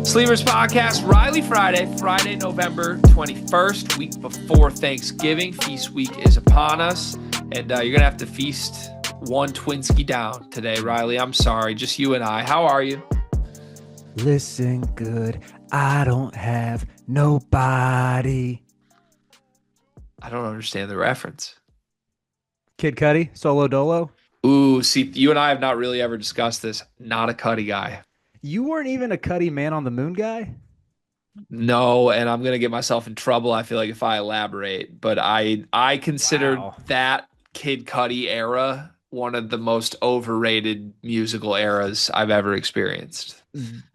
Sleepers Podcast, Riley Friday, November 21st, week before Thanksgiving. Feast week is upon us, and you're going to have to feast one Twinsky down today, Riley. I'm sorry, just you and I. How are you? Listen good, I don't have nobody. I don't understand the reference. Kid Cudi, Solo Dolo. Ooh, see, you and I have not really ever discussed this. Not a Cudi guy. You weren't even a Cudi Man on the Moon guy? No, and I'm gonna get myself in trouble, I feel like, if I elaborate. But I consider Wow. that Kid Cudi era one of the most overrated musical eras I've ever experienced.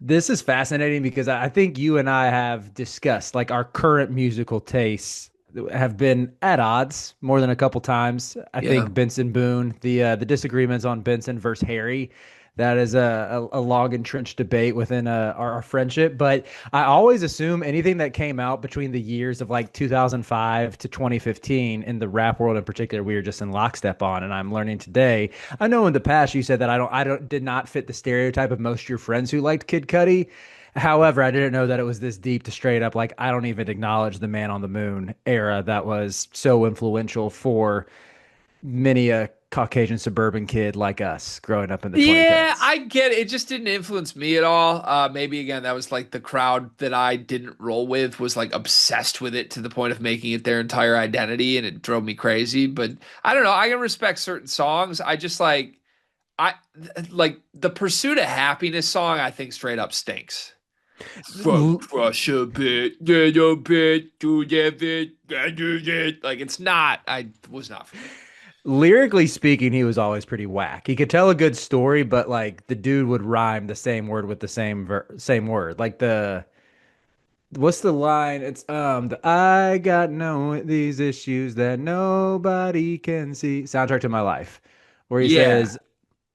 This is fascinating because I think you and I have discussed like our current musical tastes have been at odds more than a couple times. I Yeah. think Benson Boone, the disagreements on Benson versus Harry, that is a long entrenched debate within our friendship. But I always assume anything that came out between the years of like 2005 to 2015 in the rap world in particular, we were just in lockstep on. And I'm learning today. I know in the past you said that did not fit the stereotype of most of your friends who liked Kid Cudi. However, I didn't know that it was this deep to straight up like I don't even acknowledge the Man on the Moon era that was so influential for many a Caucasian suburban kid like us growing up in the Yeah, 2010s. I get it. It just didn't influence me at all. Maybe again, that was like the crowd that I didn't roll with was like obsessed with it to the point of making it their entire identity, and it drove me crazy. But I don't know. I can respect certain songs. I just I like the Pursuit of Happiness song. I think straight up stinks. Crush a bit, little bit, do that bit, do that. Like it's not. I was not for me. Lyrically speaking, he was always pretty whack. He could tell a good story, but like the dude would rhyme the same word with the same word. Like the what's the line? It's the I got no these issues that nobody can see. Soundtrack to my life, where he Yeah, says,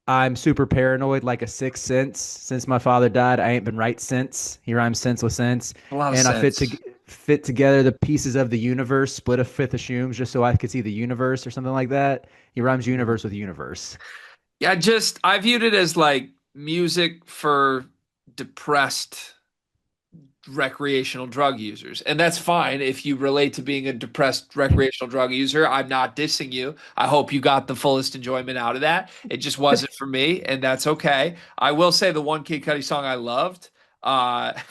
I'm super paranoid like a sixth sense. Since my father died, I ain't been right since. He rhymes sense with sense. a lot of And I sense. fit together the pieces of the universe, split a fifth of shrooms just so I could see the universe or something like that. He rhymes universe with universe. Yeah, just I viewed it as like music for depressed recreational drug users. And that's fine if you relate to being a depressed recreational drug user. I'm not dissing you. I hope you got the fullest enjoyment out of that. It just wasn't for me, and that's okay. I will say the one Kid Cudi song I loved,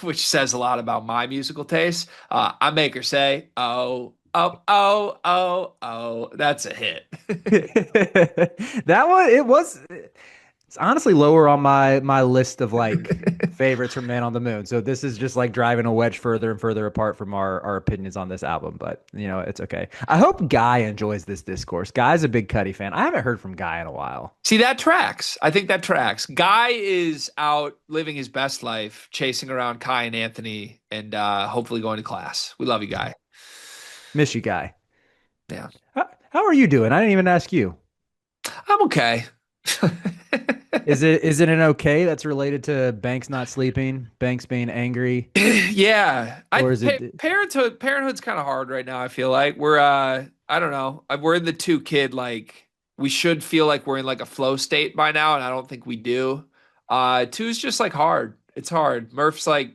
which says a lot about my musical taste. I Make Her Say, oh, oh, oh, oh, oh. That's a hit. That one, it's honestly lower on my list of like favorites from Man on the Moon. So this is just like driving a wedge further and further apart from our opinions on this album. But you know, it's okay. I hope Guy enjoys this discourse. Guy's a big Cudi fan. I haven't heard from Guy in a while. See, that tracks. I think that tracks. Guy is out living his best life, chasing around Kai and Anthony, and hopefully going to class. We love you, Guy. Miss you, Guy. Yeah, How are you doing? I didn't even ask you. I'm okay. Is it an okay that's related to Banks not sleeping, Banks being angry, Yeah, or is it? parenthood's kind of hard right now. I feel like we're I don't know. We're in the two kid like we should feel like we're in like a flow state by now, and I don't think we do. Two's just like hard. It's hard. Murph's like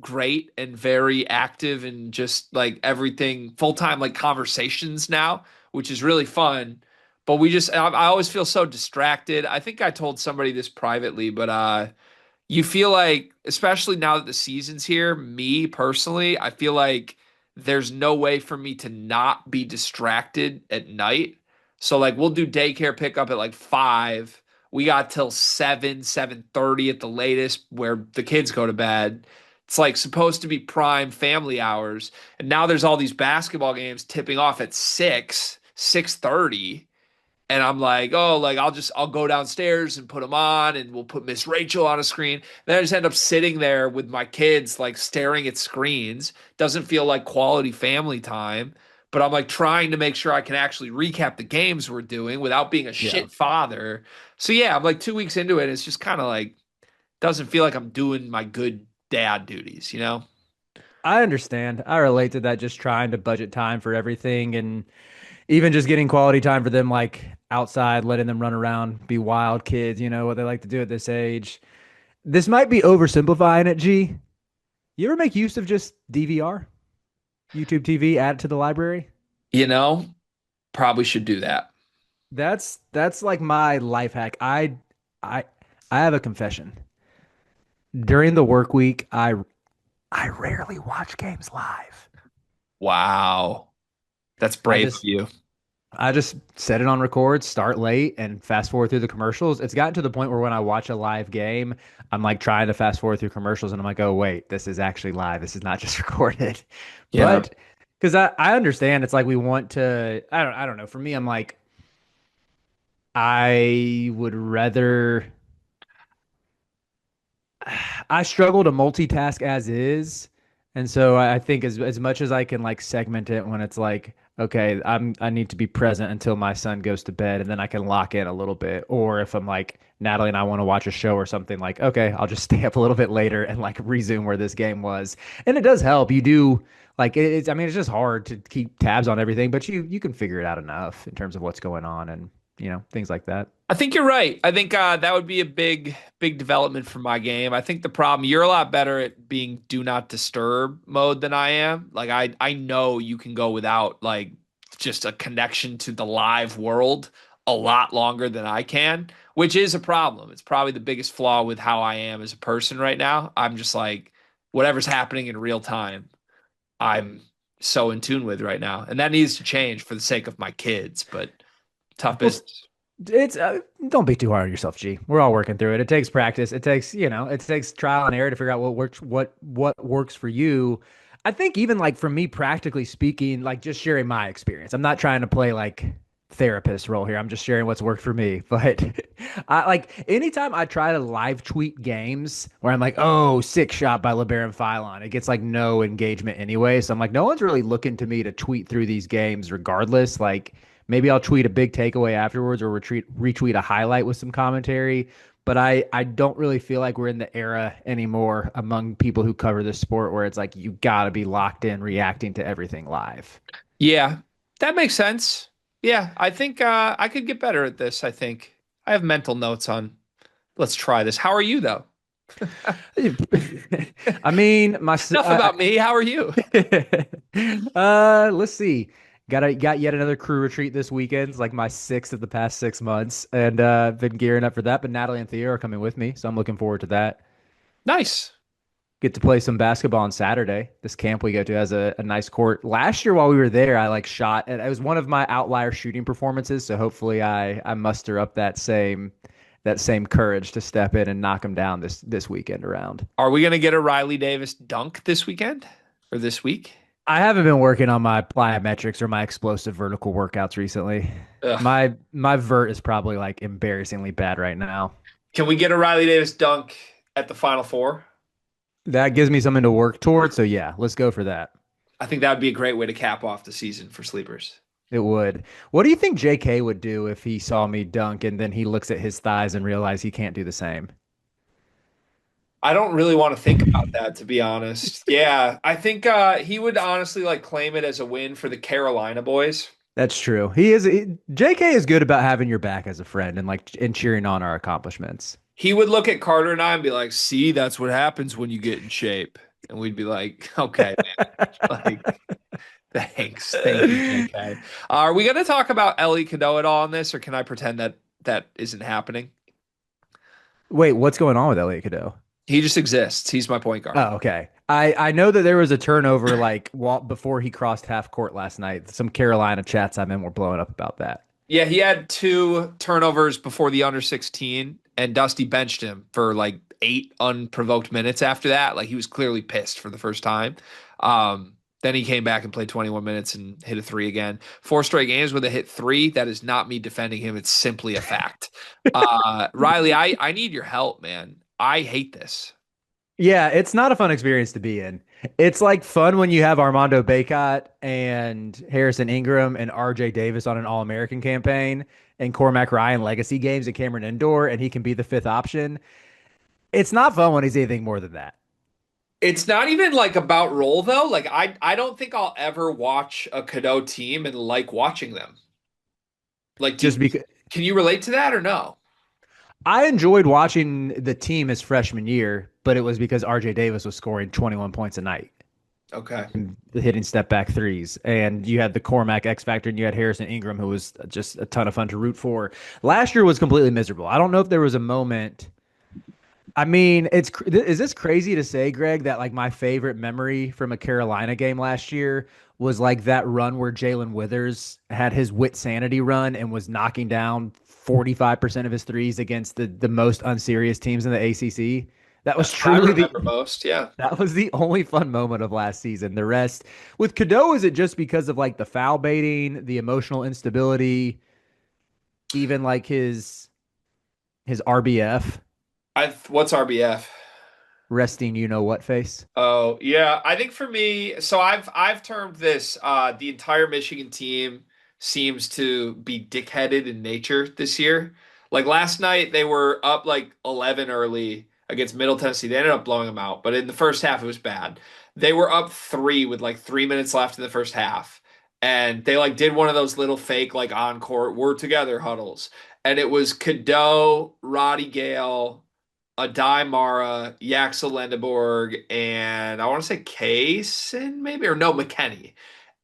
great and very active and just like everything full time like conversations now, which is really fun. But I always feel so distracted. I think I told somebody this privately, but you feel like, especially now that the season's here, me personally, I feel like there's no way for me to not be distracted at night. So like we'll do daycare pickup at like 5. We got till 7, 7:30 at the latest where the kids go to bed. It's like supposed to be prime family hours. And now there's all these basketball games tipping off at 6, 6:30. And I'm like, oh, like I'll go downstairs and put them on, and we'll put Miss Rachel on a screen. Then I just end up sitting there with my kids, like staring at screens. Doesn't feel like quality family time, but I'm like trying to make sure I can actually recap the games we're doing without being a Yeah, shit father. So yeah, I'm like 2 weeks into it. It's just kind of like doesn't feel like I'm doing my good dad duties, you know? I understand. I relate to that. Just trying to budget time for everything and even just getting quality time for them, like outside, letting them run around, be wild kids, what they like to do at this age. This might be oversimplifying it, G. You ever make use of just DVR, YouTube TV, add it to the library? You know, probably should do that. That's like my life hack. I I have a confession. During the work week, I rarely watch games live. Wow. That's I brave of just you. I just set it on record, start late, and fast forward through the commercials. It's gotten to the point where when I watch a live game, I'm like trying to fast forward through commercials, and I'm like, oh wait, this is actually live. This is not just recorded. Yeah. But because I understand, it's like we want to. I don't know. For me, I'm like I would rather. I struggle to multitask as is. And so I think as much as I can like segment it when it's like, okay, I need to be present until my son goes to bed and then I can lock in a little bit. Or if I'm like Natalie and I want to watch a show or something like, okay, I'll just stay up a little bit later and like resume where this game was. And it does help. You do like it's I mean it's just hard to keep tabs on everything, but you can figure it out enough in terms of what's going on and things like that. I think you're right. I think that would be a big development for my game. I think the problem, you're a lot better at being do not disturb mode than I am. Like I know you can go without like just a connection to the live world a lot longer than I can, which is a problem. It's probably the biggest flaw with how I am as a person right now. I'm just like whatever's happening in real time, I'm so in tune with right now. And that needs to change for the sake of my kids, but tough Well, business. it's don't be too hard on yourself, G. We're all working through it. It takes practice. It takes, it takes trial and error to figure out what works, what works for you. I think even like for me, practically speaking, like just sharing my experience. I'm not trying to play like therapist role here. I'm just sharing what's worked for me. But I like anytime I try to live tweet games where I'm like, oh, sick shot by LeBaron Philon, it gets like no engagement anyway. So I'm like, no one's really looking to me to tweet through these games regardless. Like maybe I'll tweet a big takeaway afterwards or retweet a highlight with some commentary. But I don't really feel like we're in the era anymore among people who cover this sport where it's like you got to be locked in reacting to everything live. Yeah, that makes sense. Yeah, I think I could get better at this. I think I have mental notes on let's try this. How are you though? I mean, Enough about me. How are you? let's see. Got yet another crew retreat this weekend. It's like my sixth of the past 6 months, and been gearing up for that. But Natalie and Theo are coming with me, so I'm looking forward to that. Nice. Get to play some basketball on Saturday. This camp we go to has a nice court. Last year while we were there, I like shot, and it was one of my outlier shooting performances. So hopefully I muster up that same courage to step in and knock them down this weekend around. Are we gonna get a Riley Davis dunk this weekend or this week? I haven't been working on my plyometrics or my explosive vertical workouts recently. Ugh. My vert is probably like embarrassingly bad right now. Can we get a Riley Davis dunk at the Final Four? That gives me something to work towards. So yeah, let's go for that. I think that would be a great way to cap off the season for sleepers. It would. What do you think JK would do if he saw me dunk and then he looks at his thighs and realizes he can't do the same? I don't really want to think about that, to be honest. Yeah, I think he would honestly like claim it as a win for the Carolina boys. That's true. JK is good about having your back as a friend and cheering on our accomplishments. He would look at Carter and I and be like, "See, that's what happens when you get in shape." And we'd be like, "Okay, man. Like, thanks, thank you, JK." Are we going to talk about Ellie Cadeau at all on this, or can I pretend that that isn't happening? Wait, what's going on with Elliot Cadeau? He just exists. He's my point guard. Oh, okay. I know that there was a turnover before he crossed half court last night. Some Carolina chats I'm in were blowing up about that. Yeah, he had two turnovers before the under 16, and Dusty benched him for like 8 unprovoked minutes after that. Like he was clearly pissed for the first time. Then he came back and played 21 minutes and hit a three again. 4 straight games with a hit three. That is not me defending him. It's simply a fact. Riley, I need your help, man. I hate this. Yeah, it's not a fun experience to be in. It's like fun when you have Armando Bacot and Harrison Ingram and RJ Davis on an All-American campaign and Cormac Ryan legacy games at Cameron Indoor and he can be the fifth option. It's not fun when he's anything more than that. It's not even like about role though. Like I don't think I'll ever watch a Cadeau team and like watching them. Like do Just because. Can you relate to that or no? I enjoyed watching the team his freshman year, but it was because RJ Davis was scoring 21 points a night Okay. and hitting step back threes. And you had the Cormac X Factor and you had Harrison Ingram, who was just a ton of fun to root for. Last year was completely miserable. I don't know if there was a moment. I mean, is this crazy to say, Greg, that like my favorite memory from a Carolina game last year was like that run where Jalen Withers had his wit sanity run and was knocking down 45% of his threes against the most unserious teams in the ACC. That was That's what I truly the remember most. Yeah. that was the only fun moment of last season. The rest with Cadeau, is it just because of like the foul baiting, the emotional instability, even like his RBF What's RBF? resting you know what face? Oh, yeah. I think for me, so I've termed this the entire Michigan team seems to be dickheaded in nature this year. Like last night they were up like 11 early against Middle Tennessee. They ended up blowing them out, but in the first half it was bad. They were up 3 with like 3 minutes left in the first half. And they like did one of those little fake like on court we're together huddles. And it was Cadeau, Roddy Gale, Adai Mara, Yaxel Lendeborg, and I want to say Kaysen maybe or no McKenney.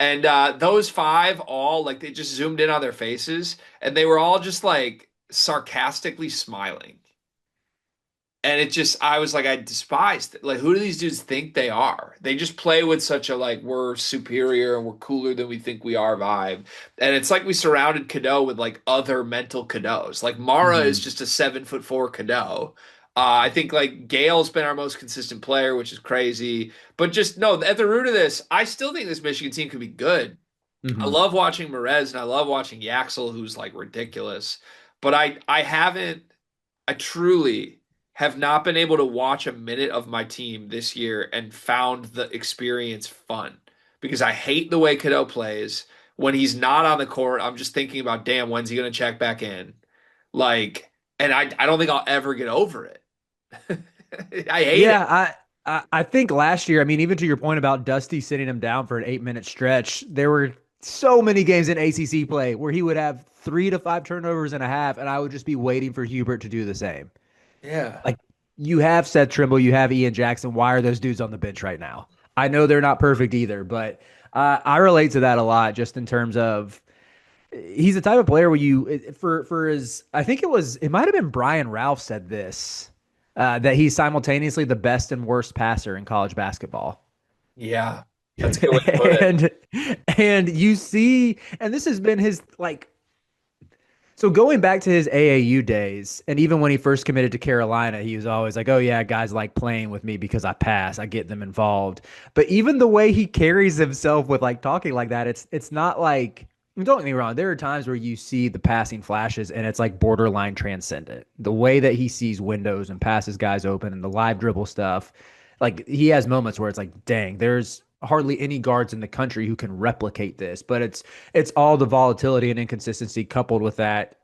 And those five all like they just zoomed in on their faces and they were all just like sarcastically smiling. And it just, I was like, I despised it. Like, who do these dudes think they are? They just play with such a like, we're superior and we're cooler than we think we are vibe. And it's like we surrounded Cadeau with like other mental Cadeaus. Like Mara is Hmm. just a 7'4" Cadeau. I think like Gale's been our most consistent player, which is crazy. But just no, at the root of this, I still think this Michigan team could be good. I Hmm. love watching Merez and I love watching Yaxel, who's like ridiculous. But I haven't. I truly have not been able to watch a minute of my team this year and found the experience fun because I hate the way Cadeau plays. When he's not on the court, I'm just thinking about, damn, when's he going to check back in? Like, and I don't think I'll ever get over it. I hate it. Yeah, I think last year, I mean, even to your point about Dusty sitting him down for an 8 minute stretch, there were so many games in ACC play where he would have 3 to 5 turnovers and a half, and I would just be waiting for Hubert to do the same. Yeah. Like you have Seth Trimble, you have Ian Jackson. Why are those dudes on the bench right now? I know they're not perfect either, but I relate to that a lot just in terms of he's the type of player where you for his I think it might have been Brian Ralph said this that he's simultaneously the best and worst passer in college basketball. Yeah. That's a good way to put it. and and you see and this has been his like so going back to his AAU days, and even when he first committed to Carolina, he was always like, "Oh yeah, guys like playing with me because I pass, I get them involved." But even the way he carries himself with like talking like that, it's not like don't get me wrong. There are times where you see the passing flashes, and it's like borderline transcendent. The way that he sees windows and passes guys open, and the live dribble stuff, like he has moments where it's like, "Dang, there's." Hardly any guards in the country who can replicate this, but it's all the volatility and inconsistency coupled with that.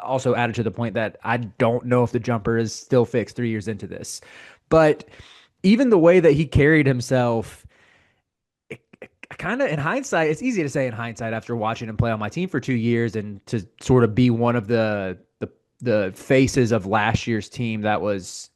Also added to the point that I don't know if the jumper is still fixed 3 years into this, but even the way that he carried himself, kind of in hindsight, it's easy to say in hindsight after watching him play on my team for 2 years and to sort of be one of the faces of last year's team that was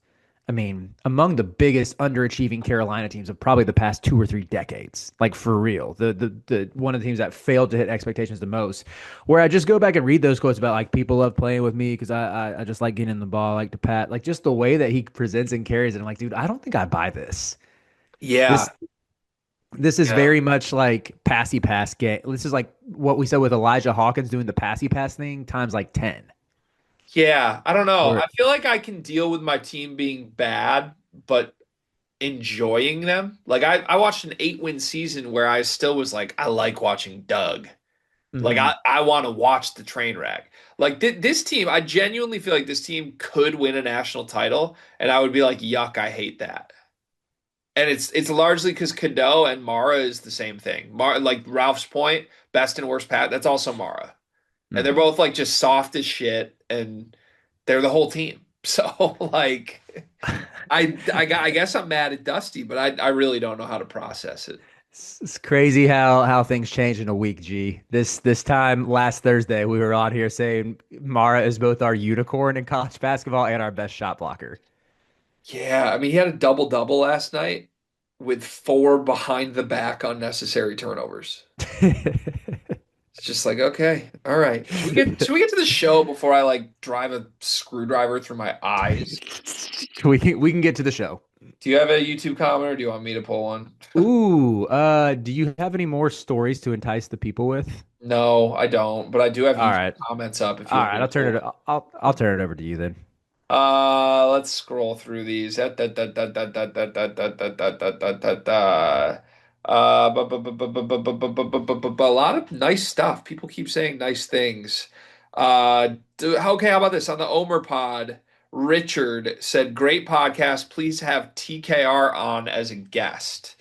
I mean, among the biggest underachieving Carolina teams of probably the past 2 or 3 decades, like for real, the one of the teams that failed to hit expectations the most. Where I just go back and read those quotes about like people love playing with me because I just like getting in the ball, I like to pat, like just the way that he presents and carries it. I'm like, dude, I don't think I buy this. Yeah. This this is Yeah. very much like passy pass game. This is like what we said with Elijah Hawkins doing the passy pass thing times like 10. Yeah. I don't know. Where I feel like I can deal with my team being bad, but enjoying them. Like I watched an 8-win season where I still was like, I like watching Doug. Like mhm. I want to watch the train wreck. Like this team, I genuinely feel like this team could win a national title, and I would be like, yuck, I hate that. And it's largely because Cadeau and Mara is the same thing. Mara, like Ralph's point, best and worst Pat, that's also Mara. And they're Mhm. both like just soft as shit, and they're the whole team. So like I guess I'm mad at Dusty, but I really don't know how to process it. It's crazy how things change in a week, G. This time last Thursday, we were on here saying Mara is both our unicorn in college basketball and our best shot blocker. Yeah, I mean, he had a double double last night with four behind the back unnecessary turnovers. It's just like, okay, all right. Should we get to the show before I like drive a screwdriver through my eyes? We can get to the show. Do you have a YouTube comment or do you want me to pull one? Ooh, do you have any more stories to entice the people with? No, I don't, but I do have All YouTube right. comments up if you All want me right, to I'll turn pull. it I'll turn it over to you then. Let's scroll through these. A lot of nice stuff. People keep saying nice things. Okay, how about this? On the Omer pod, Richard said, "Great podcast. Please have TKR on as a guest."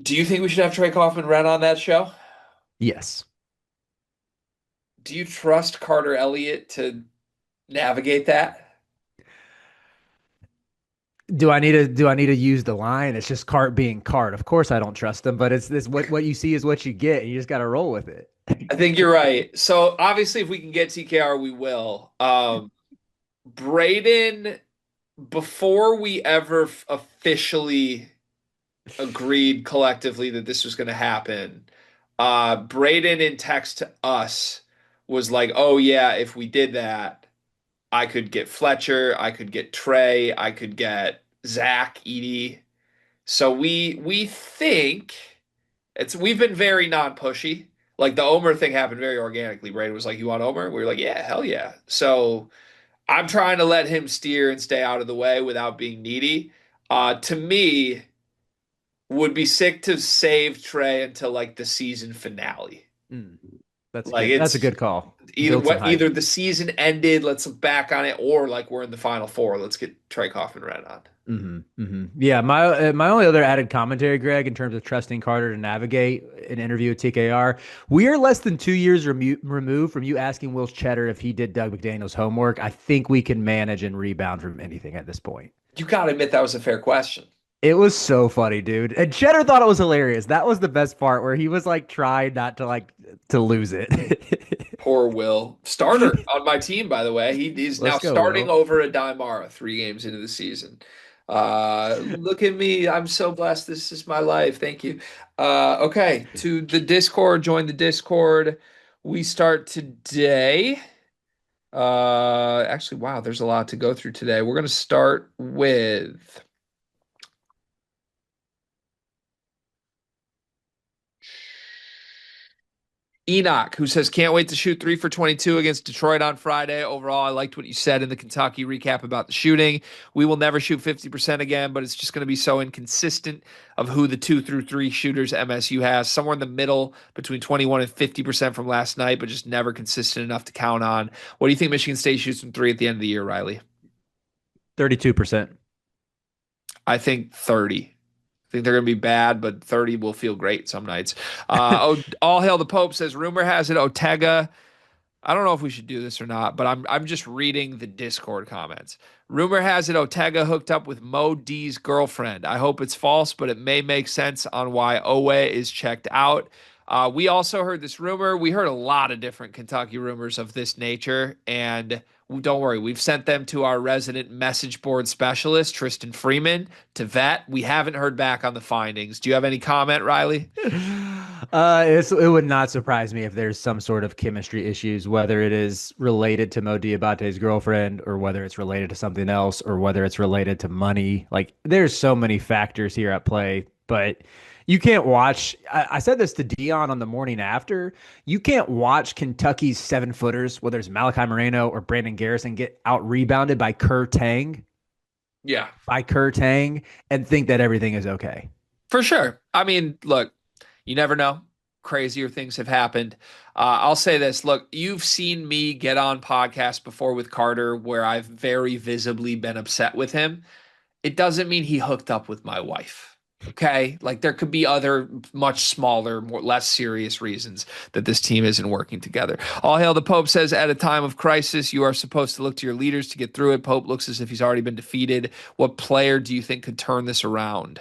Do you think we should have Trey Kaufman-Renn on that show? Yes. Do you trust Carter Elliott to navigate that? Do I need to use the line? It's just cart being cart. Of course I don't trust them, but it's this what you see is what you get, and you just got to roll with it. I think you're right. So obviously, if we can get TKR, we will. Braden, before we ever officially agreed collectively that this was going to happen, Braden in text to us was like, "Oh yeah, if we did that, I could get Fletcher, I could get Trey, I could get Zach, Edie." So we think we've been very non-pushy. Like the Omer thing happened very organically. Braden was like, "You want Omer?" We were like, "Yeah, hell yeah." So I'm trying to let him steer and stay out of the way without being needy. To me, would be sick to save Trey until like the season finale. Mm, that's a Like good. That's a it's good call. either Build some what hype. either the season ended, let's look back on it, or like we're in the final four. Let's get Trey Kaufman right on. Yeah, my only other added commentary, Greg, in terms of trusting Carter to navigate an interview with TKR, we are less than 2 years removed from you asking Will Cheddar if he did Doug McDaniel's homework. I think we can manage and rebound from anything at this point. You gotta admit that was a fair question. It was so funny, dude. And Cheddar thought it was hilarious. That was the best part where he was like trying not to to lose it. Poor Will. Starter on my team, by the way. He's now Let's go, starting Will. over a Daimara 3 games into the season. Look at me. I'm so blessed. This is my life. Thank you. Okay, to the Discord, join the Discord. We start today. Actually, wow, there's a lot to go through today. We're gonna start with Enoch, who says, "Can't wait to shoot 3 for 22 against Detroit on Friday. Overall, I liked what you said in the Kentucky recap about the shooting. We will never shoot 50% again, but it's just going to be so inconsistent of who the 2 through 3 shooters MSU has. Somewhere in the middle between 21 and 50% from last night, but just never consistent enough to count on. What do you think Michigan State shoots from three at the end of the year, Riley?" 32%. I think 30. I think they're going to be bad, but 30 will feel great some nights. All Hail the Pope says, rumor has it Otega. I don't know if we should do this or not, but I'm just reading the Discord comments. Rumor has it Otega hooked up with Mo D's girlfriend. I hope it's false, but it may make sense on why Owe is checked out. We also heard this rumor. We heard a lot of different Kentucky rumors of this nature, and don't worry, we've sent them to our resident message board specialist, Tristan Freeman, to vet. We haven't heard back on the findings. Do you have any comment, Riley? It would not surprise me if there's some sort of chemistry issues, whether it is related to Mo Diabate's girlfriend or whether it's related to something else or whether it's related to money. Like there's so many factors here at play, but you can't watch. I said this to Dion on the morning after. You can't watch Kentucky's 7 footers, whether it's Malachi Moreno or Brandon Garrison, get out rebounded Yeah, by Kerr Tang, and think that everything is okay. for sure. I mean, look, you never know. Crazier things have happened. I'll say this. Look, you've seen me get on podcasts before with Carter where I've very visibly been upset with him. It doesn't mean he hooked up with my wife. Okay. Like there could be other much smaller, less serious reasons that this team isn't working together. All hail the Pope says, at a time of crisis, you are supposed to look to your leaders to get through it. Pope looks as if he's already been defeated. What player do you think could turn this around?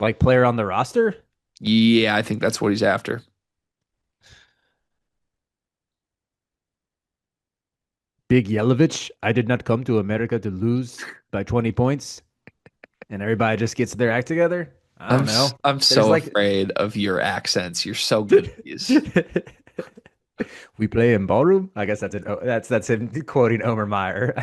Like player on the roster? Yeah, I think that's what he's after. Big Yelovich. I did not come to America to lose by 20 points. And everybody just gets their act together. I don't know. I'm There's so like afraid of your accents. You're so good at these. we play in ballroom. I guess that's him quoting Omer Meyer.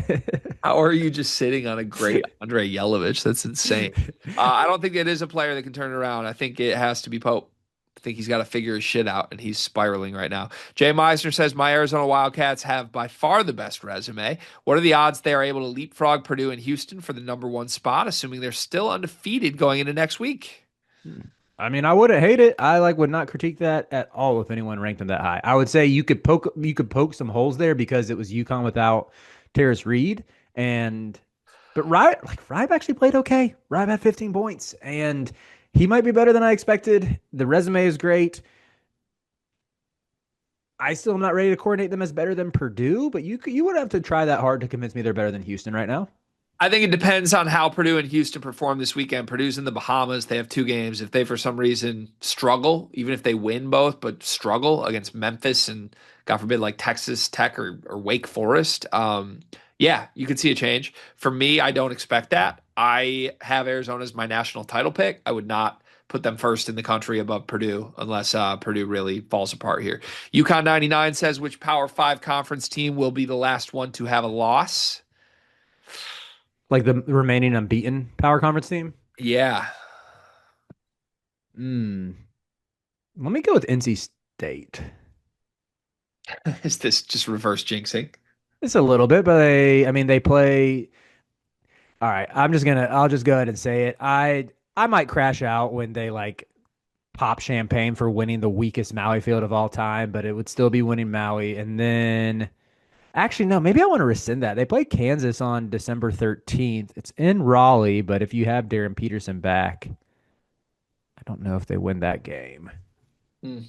How are you just sitting on a great Andre Yelovich? That's insane. I don't think it is a player that can turn it around. I think it has to be Pope. I think he's got to figure his shit out, and he's spiraling right now. Jay Meisner says, my Arizona Wildcats have by far the best resume. What are the odds they are able to leapfrog Purdue and Houston for the number one spot, assuming they're still undefeated going into next week? I mean, I wouldn't hate it. I like would not critique that at all if anyone ranked them that high. I would say you could poke some holes there because it was UConn without Terrace Reed and but Ribe actually played okay. Ribe had 15 points and he might be better than I expected. The resume is great. I still am not ready to coordinate them as better than Purdue, but you would have to try that hard to convince me they're better than Houston right now. I think it depends on how Purdue and Houston perform this weekend. Purdue's in the Bahamas. They have two games. If they, for some reason, struggle, even if they win both, but struggle against Memphis and, God forbid, like Texas Tech or Wake Forest, yeah, you could see a change. For me, I don't expect that. I have Arizona as my national title pick. I would not put them first in the country above Purdue unless Purdue really falls apart here. UConn 99 says, which Power 5 conference team will be the last one to have a loss? Like the remaining unbeaten power conference team. Yeah. Hmm. Let me go with NC State. Is this just reverse jinxing? It's a little bit, but I mean, they play. All right, I'll just go ahead and say it. I might crash out when they like pop champagne for winning the weakest Maui field of all time, but it would still be winning Maui. And then, actually, no, maybe I want to rescind that. They play Kansas on December 13th. It's in Raleigh, but if you have Darren Peterson back, I don't know if they win that game. Hmm.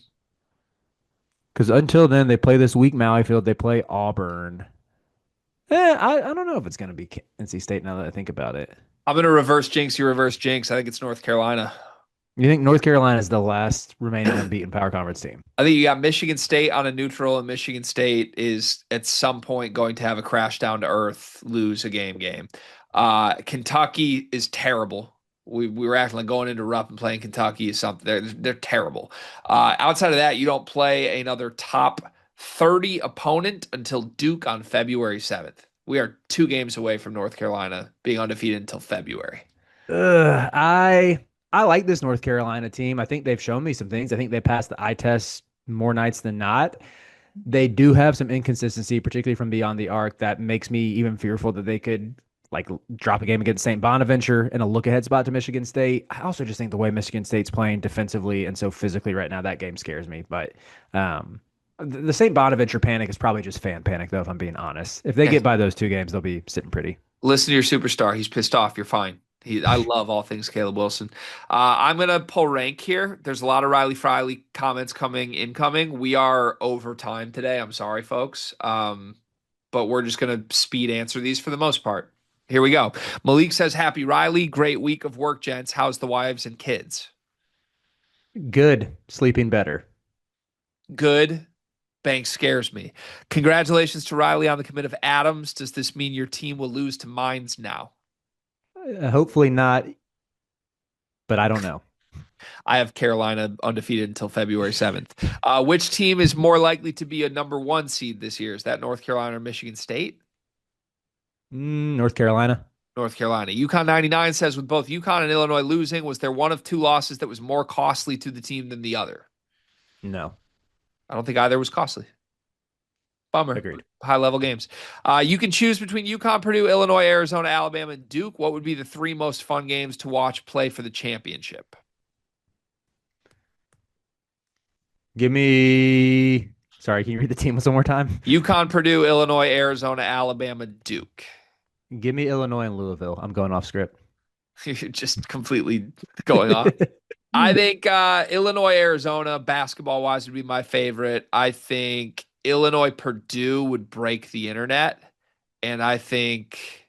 Because until then, they play this weak Maui field. They play Auburn. I don't know if it's going to be NC State now that I think about it. I'm gonna reverse jinx. You reverse jinx. I think it's North Carolina. You think North Carolina is the last remaining unbeaten power conference team? I think you got Michigan State on a neutral, and Michigan State is at some point going to have a crash down to earth, lose a game. Kentucky is terrible. We were acting like going into Rupp and playing Kentucky is something. They're terrible. Outside of that, you don't play another top 30 opponent until Duke on February 7th. We are 2 games away from North Carolina being undefeated until February. Ugh, I like this North Carolina team. I think they've shown me some things. I think they passed the eye test more nights than not. They do have some inconsistency, particularly from beyond the arc, that makes me even fearful that they could like drop a game against St. Bonaventure in a look ahead spot to Michigan State. I also just think the way Michigan State's playing defensively and so physically right now, that game scares me. But the St. Bonaventure panic is probably just fan panic, though, if I'm being honest. If they Yeah. get by those two games, they'll be sitting pretty. Listen to your superstar. He's pissed off. You're fine. I love all things Caleb Wilson. I'm gonna pull rank here. There's a lot of Riley Friley comments incoming. We are over time today. I'm sorry, folks. But we're just gonna speed answer these for the most part. Here we go. Malik says, "Happy Riley, great week of work, gents. How's the wives and kids? Good, sleeping better. Good. Bank scares me. Congratulations to Riley on the commit of Adams. Does this mean your team will lose to Mines now?" Hopefully not, but I don't know. I have Carolina undefeated until February 7th. Which team is more likely to be a number one seed this year? Is that North Carolina or Michigan State? North Carolina. North Carolina. UConn 99 says, with both UConn and Illinois losing, was there one of two losses that was more costly to the team than the other? No. I don't think either was costly. Bummer. Agreed. High level games. You can choose between UConn, Purdue, Illinois, Arizona, Alabama, and Duke. What would be the three most fun games to watch play for the championship? Give me. Sorry, can you read the team one more time? UConn, Purdue, Illinois, Arizona, Alabama, Duke. Give me Illinois and Louisville. I'm going off script. You're just completely going off. I think Illinois, Arizona, basketball wise, would be my favorite. I think Illinois, Purdue would break the internet. And I think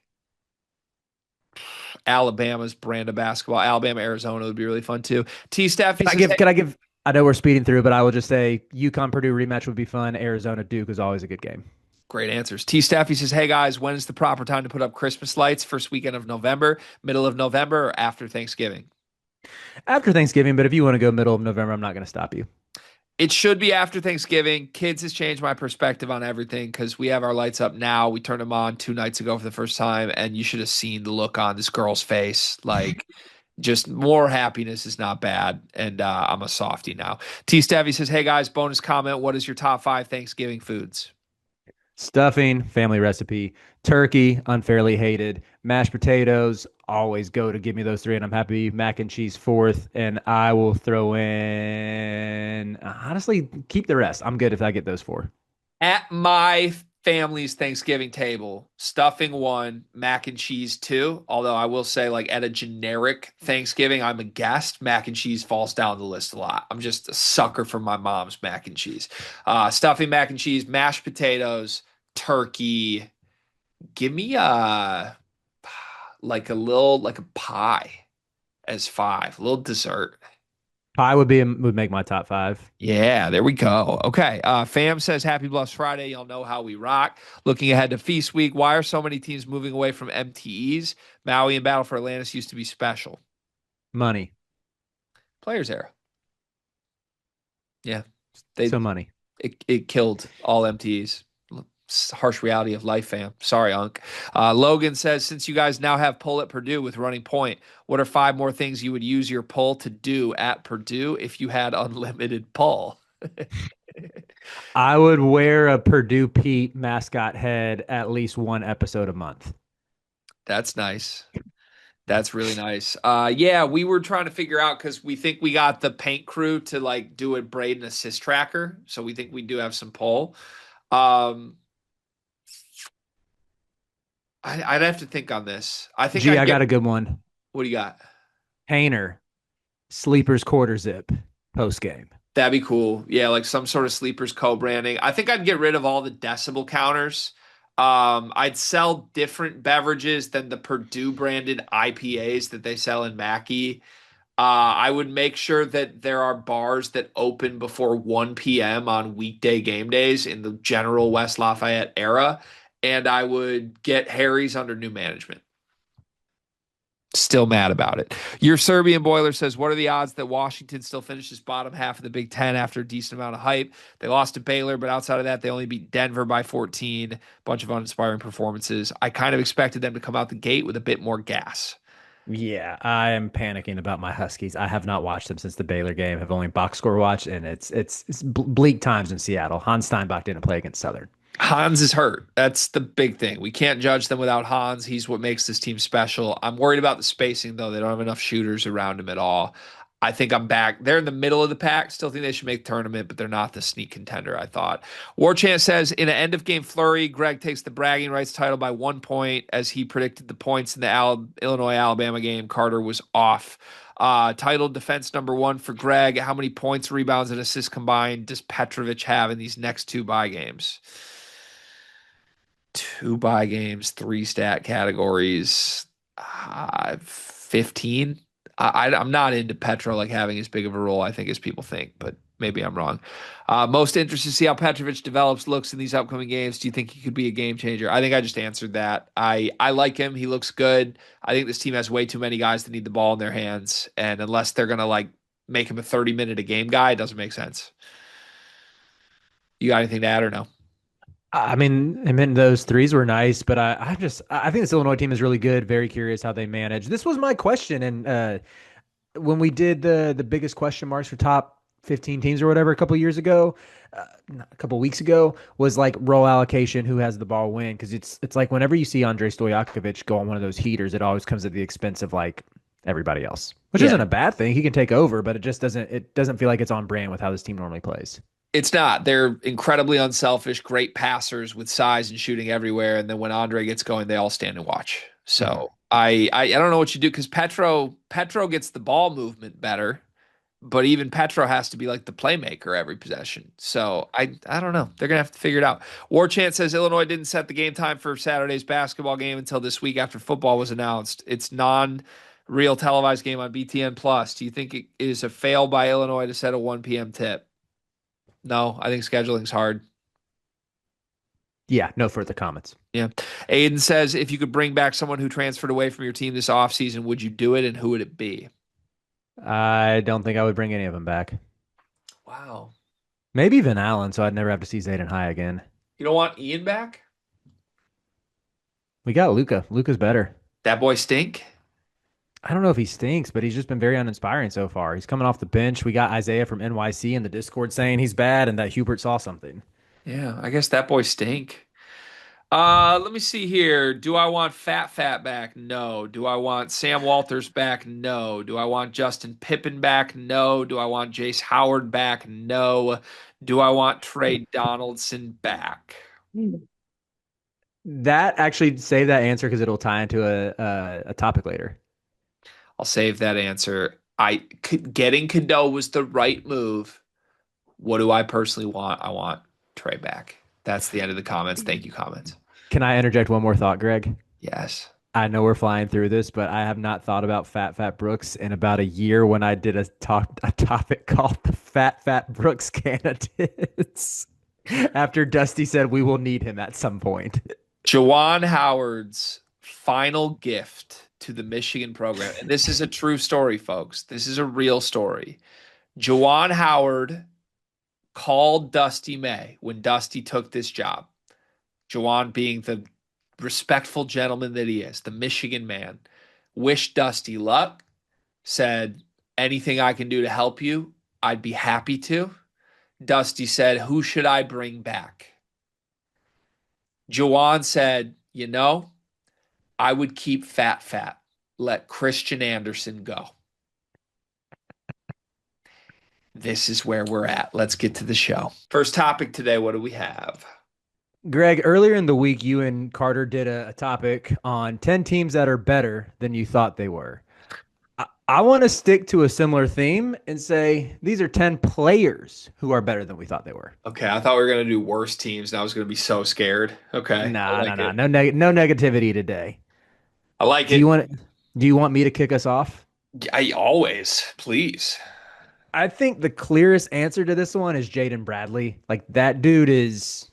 Alabama's brand of basketball. Alabama, Arizona would be really fun too. T Staffy Can I says, give? hey, Can I give? I know we're speeding through, but I will just say UConn Purdue rematch would be fun. Arizona Duke is always a good game. great answers. T Staffy says, hey guys, when is the proper time to put up Christmas lights? First weekend of November, middle of November, or after Thanksgiving? After Thanksgiving, but if you want to go middle of November, I'm not going to stop you. It should be after Thanksgiving. Kids has changed my perspective on everything because we have our lights up now. We turned them on 2 nights ago for the first time, and you should have seen the look on this girl's face. Like, just more happiness is not bad. And I'm a softie now. T Stabby says, hey guys, bonus comment. What is your top five Thanksgiving foods? Stuffing, family recipe. Turkey, unfairly hated. Mashed potatoes, always go to give me those three, and I'm happy. Mac and cheese fourth, and I will throw in, honestly, keep the rest. I'm good if I get those four. At my family's Thanksgiving table, stuffing one, mac and cheese two. Although I will say, like at a generic Thanksgiving, I'm a guest. Mac and cheese falls down the list a lot. I'm just a sucker for my mom's mac and cheese. Stuffing, mac and cheese, mashed potatoes, turkey. Give me like a pie as five, a little dessert. Pie would make my top five. Yeah, there we go. Okay. Fam says Happy Blessed Friday. Y'all know how we rock. Looking ahead to Feast Week. Why are so many teams moving away from MTEs? Maui and Battle for Atlantis used to be special. Money. Players era. Yeah. They So money. it killed all MTEs. It's harsh reality of life, fam. Sorry, Unc. Logan says, since you guys now have pull at Purdue with running point, what are five more things you would use your pull to do at Purdue if you had unlimited pull? I would wear a Purdue Pete mascot head at least one episode a month. That's nice. That's really nice. Yeah, we were trying to figure out because we think we got the paint crew to like do a braid and assist tracker, so we think we do have some pull. Um, I'd have to think on this. I think Gee, I'd I get. got a good one. What do you got? Painter, sleepers quarter zip post game. That'd be cool. Yeah, like some sort of sleepers co-branding. I think I'd get rid of all the decibel counters. I'd sell different beverages than the Purdue branded IPAs that they sell in Mackey. I would make sure that there are bars that open before 1 p.m. on weekday game days in the general West Lafayette era. And I would get Harry's under new management. Still mad about it. Your Serbian boiler says, what are the odds that Washington still finishes bottom half of the Big Ten after a decent amount of hype? They lost to Baylor, but outside of that, they only beat Denver by 14. Bunch of uninspiring performances. I kind of expected them to come out the gate with a bit more gas. Yeah, I am panicking about my Huskies. I have not watched them since the Baylor game. Have only box score watched, and it's bleak times in Seattle. Hans Steinbach didn't play against Southern. Hans is hurt. That's the big thing. We can't judge them without Hans. He's what makes this team special. I'm worried about the spacing, though. They don't have enough shooters around him at all. I think I'm back. They're in the middle of the pack. Still think they should make the tournament, but they're not the sneak contender, I thought. War Chant says in an end of game flurry, Greg takes the bragging rights title by 1 point as he predicted the points in the Illinois Alabama game. Carter was off. Title defense number one for Greg. How many points, rebounds, and assists combined does Petrovic have in these next two bye games? Two buy games, three stat categories, 15. I'm not into Petro like having as big of a role, I think, as people think, but maybe I'm wrong. Most interested to see how Petrovic develops, looks in these upcoming games. Do you think he could be a game changer? I think I just answered that. I like him. He looks good. I think this team has way too many guys that need the ball in their hands, and unless they're gonna like make him a 30-minute a game guy, it doesn't make sense. You got anything to add or no? I mean, those threes were nice, but I think this Illinois team is really good. Very curious how they manage. This was my question, and when we did the biggest question marks for top 15 teams or whatever a couple years ago, a couple weeks ago, was like role allocation, who has the ball win, because it's like whenever you see Andrei Stojakovic go on one of those heaters, it always comes at the expense of like everybody else, which Yeah. isn't a bad thing. He can take over, but it doesn't feel like it's on brand with how this team normally plays. It's not. They're incredibly unselfish, great passers with size and shooting everywhere. And then when Andre gets going, they all stand and watch. Mhm. So I don't know what you do because Petro gets the ball movement better, but even Petro has to be like the playmaker every possession. So I don't know. They're gonna have to figure it out. War Chant says Illinois didn't set the game time for Saturday's basketball game until this week after football was announced. It's non-real televised game on BTN Plus. Do you think it is a fail by Illinois to set a 1 p.m. tip? No, I think scheduling's hard. Yeah, no further comments. Yeah. Aiden says if you could bring back someone who transferred away from your team this offseason, would you do it and who would it be? I don't think I would bring any of them back. Wow. Maybe even Allen, so I'd never have to see Zayden High again. You don't want Ian back? We got Luca. Luca's better. That boy stink? I don't know if he stinks, but he's just been very uninspiring so far. He's coming off the bench. We got Isaiah from NYC in the Discord saying he's bad and that Hubert saw something. Yeah, I guess that boy stink. Let me see here. Do I want Fat back? No. Do I want Sam Walters back? No. Do I want Justin Pippen back? No. Do I want Jace Howard back? No. Do I want Trey Donaldson back? That actually save that answer because it'll tie into a topic later. I'll save that answer. Getting Cadeau was the right move. What do I personally want? I want Trey back. That's the end of the comments. Thank you, comments. Can I interject one more thought, Greg? Yes. I know we're flying through this, but I have not thought about Fat Brooks in about a year when I did a topic called the Fat Brooks candidates. After Dusty said we will need him at some point. Jawan Howard's final gift to the Michigan program. And this is a true story, folks. This is a real story. Jawan Howard called Dusty May when Dusty took this job. Jawan, being the respectful gentleman that he is, the Michigan man, wished Dusty luck, said, anything I can do to help you, I'd be happy to. Dusty said, who should I bring back? Jawan said, I would keep Fat. Let Christian Anderson go. This is where we're at. Let's get to the show. First topic today, what do we have? Greg, earlier in the week, you and Carter did a topic on 10 teams that are better than you thought they were. I want to stick to a similar theme and say these are 10 players who are better than we thought they were. Okay, I thought we were going to do worst teams, and I was going to be so scared. Okay, I Nah, like nah, nah. it. No negativity today. I like Do you it. want do you want me to kick us off? I always, please. I think the clearest answer to this one is Jaden Bradley. Like that dude is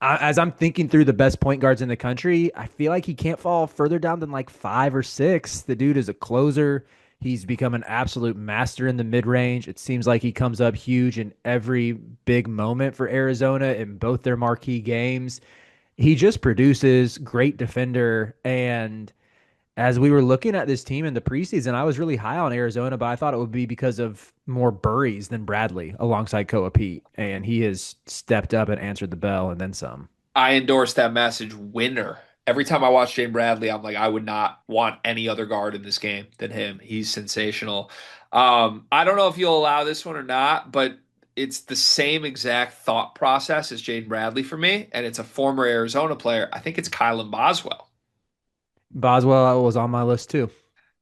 as I'm thinking through the best point guards in the country, I feel like he can't fall further down than like 5 or 6. The dude is a closer. He's become an absolute master in the mid range. It seems like he comes up huge in every big moment for Arizona in both their marquee games. He just produces, great defender. And as we were looking at this team in the preseason, I was really high on Arizona, but I thought it would be because of more Burries than Bradley alongside Koa Pete. And he has stepped up and answered the bell and then some. I endorse that message, winner. Every time I watch Jane Bradley, I'm like, I would not want any other guard in this game than him. He's sensational. I don't know if you'll allow this one or not, but it's the same exact thought process as Jane Bradley for me, and it's a former Arizona player. I think it's Kylan Boswell. Boswell was on my list too.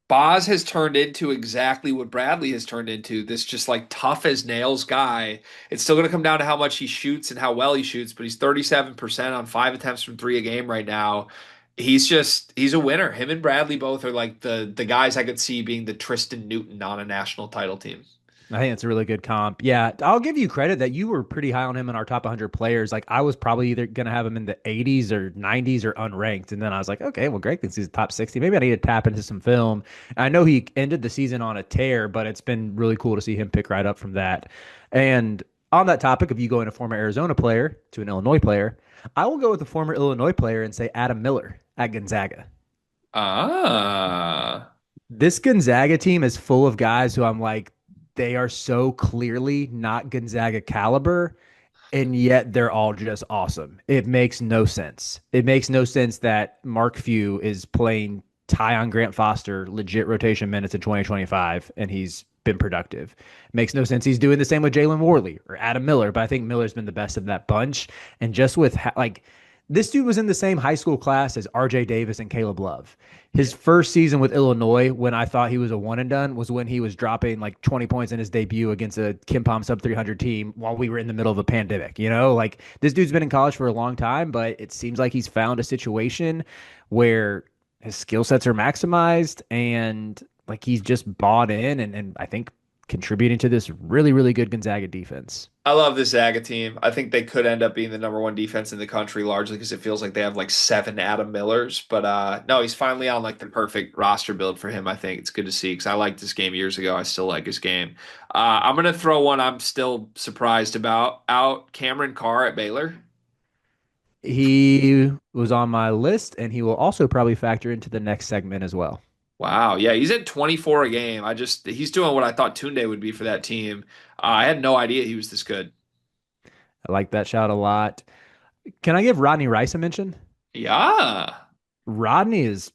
Boz has turned into exactly what Bradley has turned into, this just like tough as nails guy. It's still going to come down to how much he shoots and how well he shoots, but he's 37% on 5 attempts from three a game right now. He's a winner. Him and Bradley both are like the guys I could see being the Tristan Newton on a national title team. I think it's a really good comp. Yeah, I'll give you credit that you were pretty high on him in our top 100 players. Like I was probably either going to have him in the 80s or 90s or unranked. And then I was like, okay, well, Greg thinks he's top 60. Maybe I need to tap into some film. I know he ended the season on a tear, but it's been really cool to see him pick right up from that. And on that topic of you going a former Arizona player to an Illinois player, I will go with a former Illinois player and say Adam Miller at Gonzaga. Ah, This Gonzaga team is full of guys who I'm like, they are so clearly not Gonzaga caliber, and yet they're all just awesome. It makes no sense. It makes no sense that Mark Few is playing Tyon Grant Foster legit rotation minutes in 2025, and he's been productive. It makes no sense. He's doing the same with Jalen Warley or Adam Miller, but I think Miller's been the best of that bunch. And just with like this dude was in the same high school class as RJ Davis and Caleb Love. Yeah. His first season with Illinois, when I thought he was a one and done, was when he was dropping like 20 points in his debut against a Kim Pom sub 300 team while we were in the middle of a pandemic. Like this dude's been in college for a long time, but it seems like he's found a situation where his skill sets are maximized and like he's just bought in and I think contributing to this really, really good Gonzaga defense. I love this Zaga team. I think they could end up being the number one defense in the country largely because it feels like they have like seven Adam Millers. But no, he's finally on like the perfect roster build for him. I think it's good to see because I liked this game years ago. I still like his game. I'm gonna throw one I'm still surprised about out Cameron Carr at Baylor. He was on my list, and he will also probably factor into the next segment as well. Wow, yeah, he's at 24 a game. He's doing what I thought Tunde would be for that team. I had no idea he was this good. I like that shout a lot. Can I give Rodney Rice a mention? Yeah, Rodney has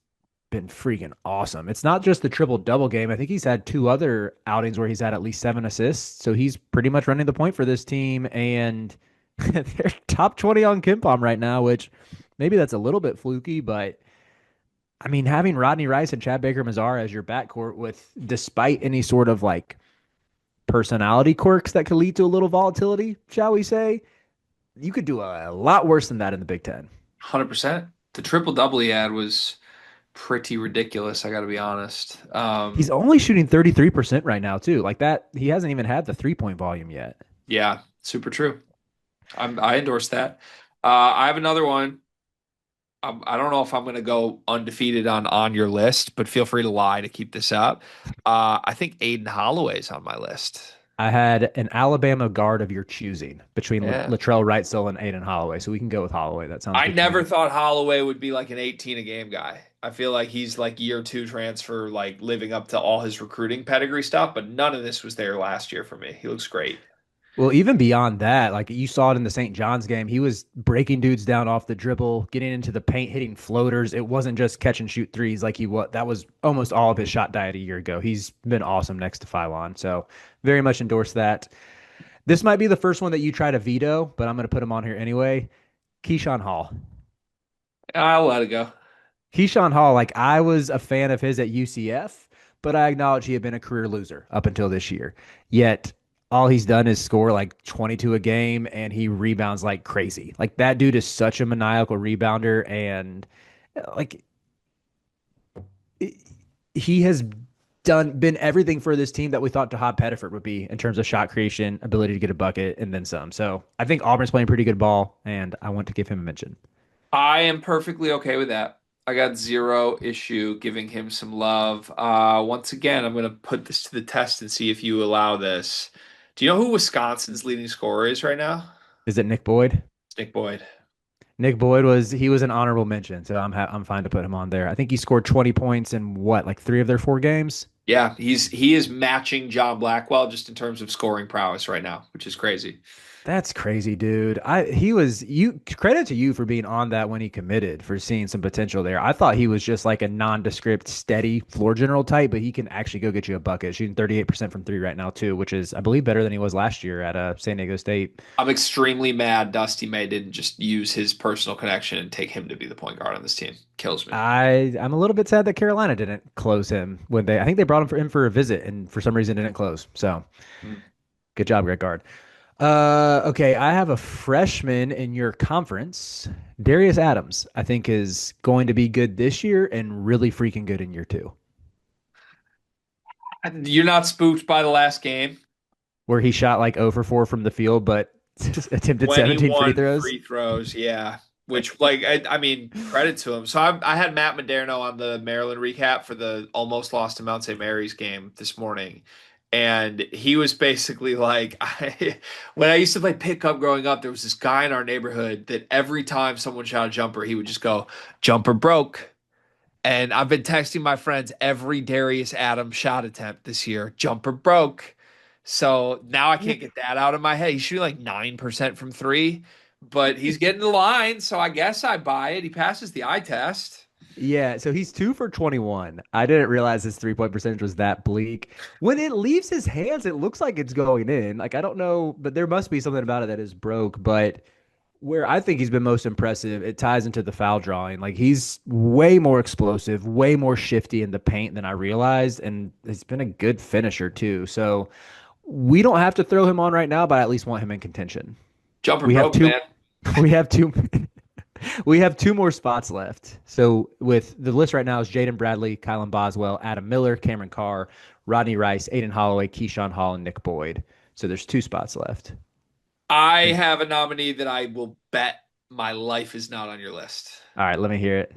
been freaking awesome. It's not just the triple double game. I think he's had two other outings where he's had at least 7 assists. So he's pretty much running the point for this team. And they're top 20 on Kimpom right now, which maybe that's a little bit fluky, but I mean, having Rodney Rice and Chad Baker Mazar as your backcourt with despite any sort of like personality quirks that could lead to a little volatility, shall we say, you could do a lot worse than that in the Big Ten. 100%. The triple double he had was pretty ridiculous. I got to be honest. He's only shooting 33% right now, too. Like that, he hasn't even had the 3-point volume yet. Yeah, super true. I endorse that. I have another one. I don't know if I'm going to go undefeated on your list, but feel free to lie to keep this up. I think Aiden Holloway's on my list. I had an Alabama guard of your choosing between Yeah. Latrell Wrightsell and Aiden Holloway. So we can go with Holloway. That sounds I good to never me. thought Holloway would be like an 18 a game guy. I feel like he's like year two transfer, like living up to all his recruiting pedigree stuff, but none of this was there last year for me. He looks great. Well, even beyond that, like you saw it in the St. John's game, he was breaking dudes down off the dribble, getting into the paint, hitting floaters. It wasn't just catch and shoot threes like he was. That was almost all of his shot diet a year ago. He's been awesome next to Phylon. So very much endorse that. This might be the first one that you try to veto, but I'm going to put him on here anyway. Keyshawn Hall. I'll let it go. Keyshawn Hall, like I was a fan of his at UCF, but I acknowledge he had been a career loser up until this year. Yet all he's done is score like 22 a game and he rebounds like crazy. Like that dude is such a maniacal rebounder and like he has been everything for this team that we thought Tahad Pettiford would be in terms of shot creation, ability to get a bucket, and then some. So I think Auburn's playing pretty good ball, and I want to give him a mention. I am perfectly okay with that. I got zero issue giving him some love. Once again, I'm going to put this to the test and see if you allow this. Do you know who Wisconsin's leading scorer is right now? Is it Nick Boyd? It's Nick Boyd. Nick Boyd was an honorable mention, so I'm fine to put him on there. I think he scored 20 points in what, like 3 of their 4 games? Yeah, he is matching John Blackwell just in terms of scoring prowess right now, which is crazy. That's crazy, dude. He was you credit to you for being on that when he committed, for seeing some potential there. I thought he was just like a nondescript, steady floor general type, but he can actually go get you a bucket, shooting 38% from 3 right now too, which is I believe better than he was last year at San Diego State. I'm extremely mad Dusty May didn't just use his personal connection and take him to be the point guard on this team. Kills me. I'm a little bit sad that Carolina didn't close him when they I think they brought him for a visit and for some reason didn't close. So Mm. good job, Greg Gard. Okay, I have a freshman in your conference. Darius Adams, I think, is going to be good this year and really freaking good in year 2, You're not spooked by the last game. where he shot like 0 for 4 from the field, but attempted 17 free 21 throws. free throws, yeah. Which, like, I mean, credit to him. So I had Matt Maderno on the Maryland recap for the almost lost to Mount St. Mary's game this morning. And he was basically like, when I used to play pickup growing up, there was this guy in our neighborhood that every time someone shot a jumper, he would just go, jumper broke. And I've been texting my friends every Darius Adams shot attempt this year. Jumper broke. So now I Yeah. can't get that out of my head. He's shooting like 9% from three, but he's getting the line. So I guess I buy it. He passes the eye test. Yeah, so he's 2 for 21. I didn't realize his 3-point percentage was that bleak. When it leaves his hands, it looks like it's going in. Like I don't know, but there must be something about it that is broke. But Where I think he's been most impressive, it ties into the foul drawing. Like he's way more explosive, way more shifty in the paint than I realized, and he's been a good finisher too. So we don't have to throw him on right now, but I at least want him in contention. Jumper We have broke, two. man. We have two. We have two more spots left. So with the list right now is Jaden Bradley, Kylan Boswell, Adam Miller, Cameron Carr, Rodney Rice, Aiden Holloway, Keyshawn Hall, and Nick Boyd. So there's two spots left. I And have a nominee that I will bet my life is not on your list. all right, let me hear it.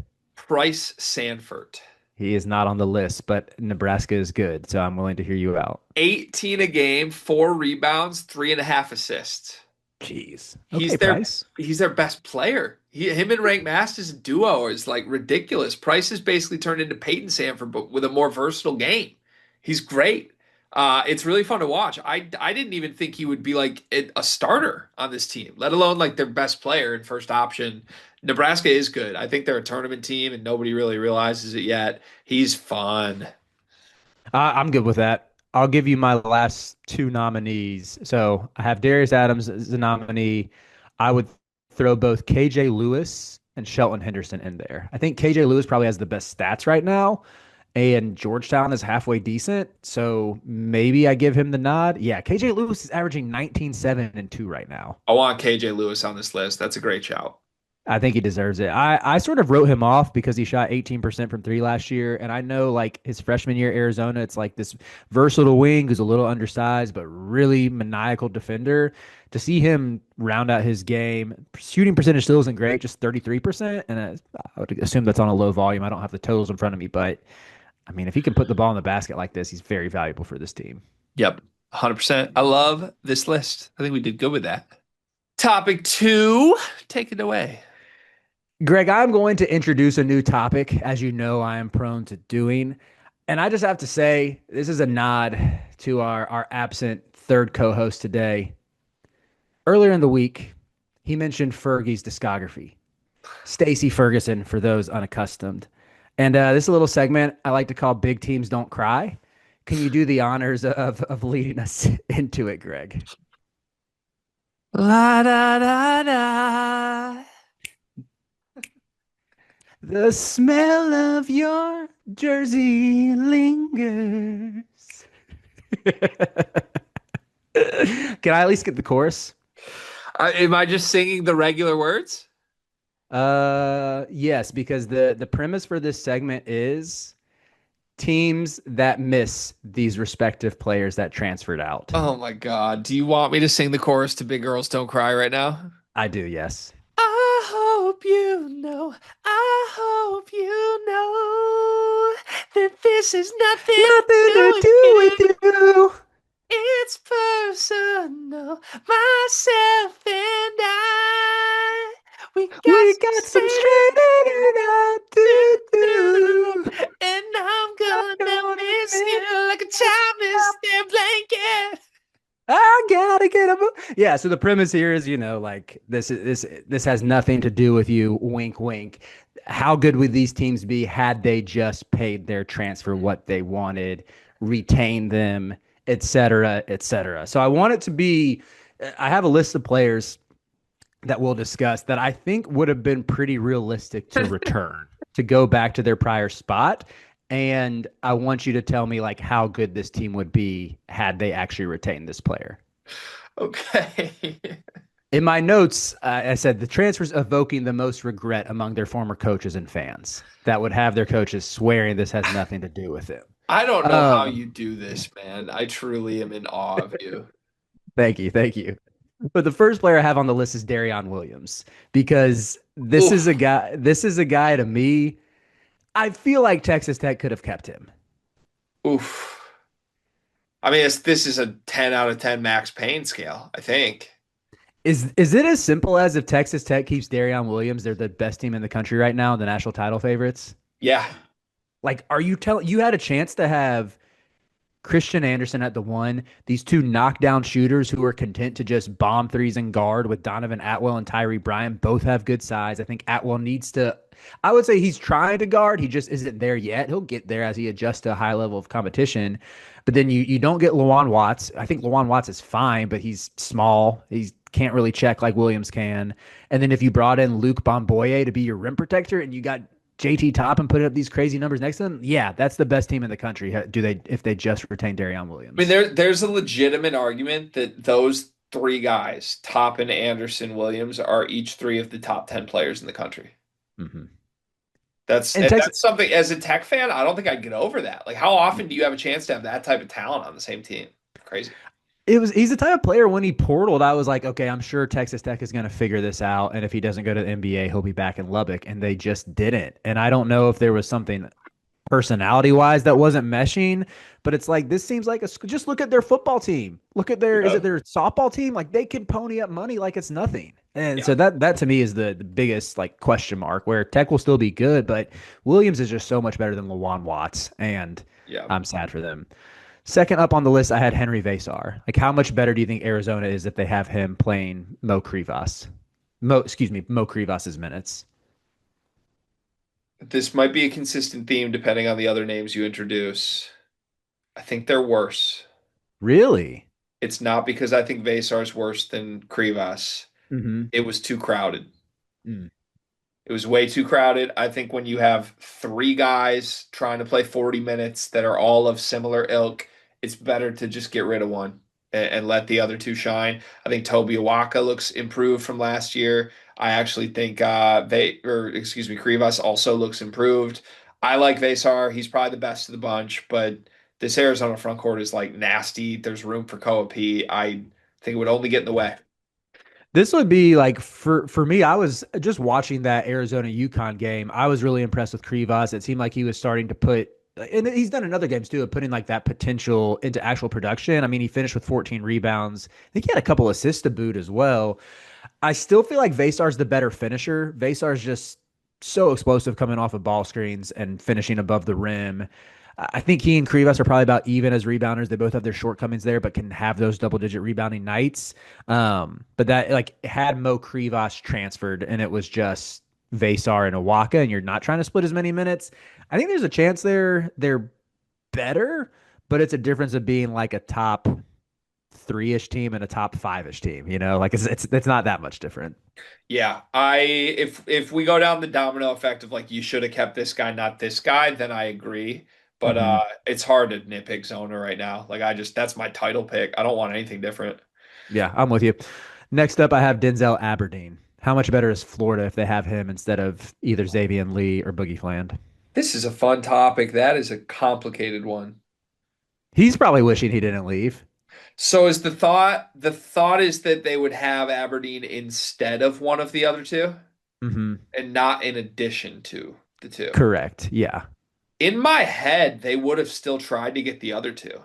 Bryce Sanford. He is not on the list, but Nebraska is good, so I'm willing to hear you out. 18 a game, 4 rebounds, 3.5 assists. Jeez. Okay, He's their Price. he's their best player. Him and Rank Masters duo is like ridiculous. Price has basically turned into Peyton Sanford, but with a more versatile game. He's great. It's really fun to watch. I didn't even think he would be like a starter on this team, let alone like their best player and first option. Nebraska is good. I think they're a tournament team, and nobody really realizes it yet. He's fun. I'm good with that. I'll give you my last two nominees. So I have Darius Adams as a nominee. I would throw both KJ Lewis and Shelton Henderson in there. I think KJ Lewis probably has the best stats right now, and Georgetown is halfway decent. So maybe I give him the nod. Yeah, KJ Lewis is averaging 19, 7, and 2 right now. I want KJ Lewis on this list. That's a great shout. I think he deserves it. I sort of wrote him off because he shot 18% from three last year. And I know like his freshman year, Arizona, it's like this versatile wing who's a little undersized, but really maniacal defender. To see him round out his game, shooting percentage still isn't great, just 33%. And I would assume that's on a low volume. I don't have the totals in front of me, but I mean, if he can put the ball in the basket like this, he's very valuable for this team. Yep, 100%. I love this list. I think we did good with that. Topic two, take it away. Greg, I'm going to introduce a new topic, as you know I am prone to doing. And I just have to say, this is a nod to our absent third co host today. Earlier in the week, he mentioned Fergie's discography, Stacey Ferguson, for those unaccustomed. And this little segment I like to call Big Teams Don't Cry. Can you do the honors of leading us into it, Greg? La da da da. The smell of your jersey lingers. Can I at least get the chorus? Am I just singing the regular words? Yes, because the premise for this segment is teams that miss these respective players that transferred out. Oh my God. Do you want me to sing the chorus to Big Girls Don't Cry right now? I do, yes. I hope you know, I hope you know that this is nothing Nothing to do to with do with you. you. It's personal, myself and I. We got We some got some straight straightening out to to do. do, and I'm I'm gonna gonna miss miss you like a child miss their blanket. I gotta get him. Yeah. So the premise here is, like this has nothing to do with you. Wink, wink. How good would these teams be had they just paid their transfer what they wanted, retained them, et cetera, et cetera. So I want it to be. I have a list of players that we'll discuss that I think would have been pretty realistic to return to go back to their prior spot. And I want you to tell me like how good this team would be had they actually retained this player. Okay. In my notes, I said the transfers evoking the most regret among their former coaches and fans that would have their coaches swearing this has nothing to do with him. I don't know how Um, you do this, man. I truly am in awe of you. Thank you, thank you. But the first player I have on the list is Darion Williams because Oof. This is a guy to me. I feel like Texas Tech could have kept him. Oof. I mean, this is a 10 out of 10 Max Payne scale, I think. Is it as simple as if Texas Tech keeps Darion Williams, they're the best team in the country right now, the national title favorites? Yeah. Like, are you telling you had a chance to have Christian Anderson at the one, these two knockdown shooters who are content to just bomb threes and guard with Donovan Atwell and Tyree Bryant both have good size. I think Atwell needs to, I would say he's trying to guard. He just isn't there yet. He'll get there as he adjusts to a high level of competition. But then you don't get Lawan Watts. I think Lawan Watts is fine, but he's small. He's can't really check like Williams can. And then if you brought in Luke Bomboye to be your rim protector and you got JT Top and put up these crazy numbers next to them, yeah, that's the best team in the country. Do they if they just retain Darion I mean, Williams? there's a legitimate argument that those three guys, Toppin, Anderson, Williams, are each three of the top 10 players in the country. Mm-hmm. And And Texas, that's something as a Tech fan, I don't think I'd get over that. Like, how often do you have a chance to have that type of talent on the same team? Crazy. he's the type of player when he portaled, I was like, okay, I'm sure Texas Tech is going to figure this out, and if he doesn't go to the NBA, he'll be back in Lubbock, and they just didn't. And I don't know if there was something personality wise that wasn't meshing, but it's like this seems like just look at their football team. Look at their is Yeah. it their softball team? Like they can pony up money like it's nothing. And Yeah. so that to me is the biggest like question mark where Tech will still be good, but Williams is just so much better than Lawan Watts, and Yeah. I'm sad for them. Second up on the list, I had Henry Vasar. Like, how much better do you think Arizona is if they have him playing Mo Krivas's minutes? This might be a consistent theme depending on the other names you introduce. I think they're worse. Really? It's not because I think Vesar's worse than Krivas. Mm-hmm. It was too crowded. Mm. It was way too crowded. I think when you have three guys trying to play 40 minutes that are all of similar ilk, it's better to just get rid of one and let the other two shine. I think Toby Awaka looks improved from last year. I actually think Krivas also looks improved. I like Vesar. He's probably the best of the bunch, but this Arizona front court is like nasty. There's room for Koa P. I think it would only get in the way. This would be like for me. I was just watching that Arizona UConn game. I was really impressed with Krivas. It seemed like he was starting to put, and he's done in other games too, of putting like that potential into actual production. I mean, he finished with 14 rebounds. I think he had a couple assists to boot as well. I still feel like Vasar's the better finisher. Vasar's just so explosive coming off of ball screens and finishing above the rim. I think he and Krivas are probably about even as rebounders. They both have their shortcomings there, but can have those double digit rebounding nights. But that like had Mo Krivas transferred and it was just Vasar and Awaka, and you're not trying to split as many minutes. I think there's a chance they're better, but it's a difference of being like a top three-ish team and a top five-ish team. Like it's not that much different. Yeah, if we go down the domino effect of like you should have kept this guy, not this guy, then I agree. But Mm-hmm. it's hard to nitpick Zona right now. Like that's my title pick. I don't want anything different. Yeah, I'm with you. Next up, I have Denzel Aberdeen. How much better is Florida if they have him instead of either Xavier Lee or Boogie Fland? This is a fun topic. That is a complicated one. He's probably wishing he didn't leave. So is the thought is that they would have Aberdeen instead of one of the other two Hmm. and not in addition to the two. Correct. Yeah. In my head, they would have still tried to get the other two.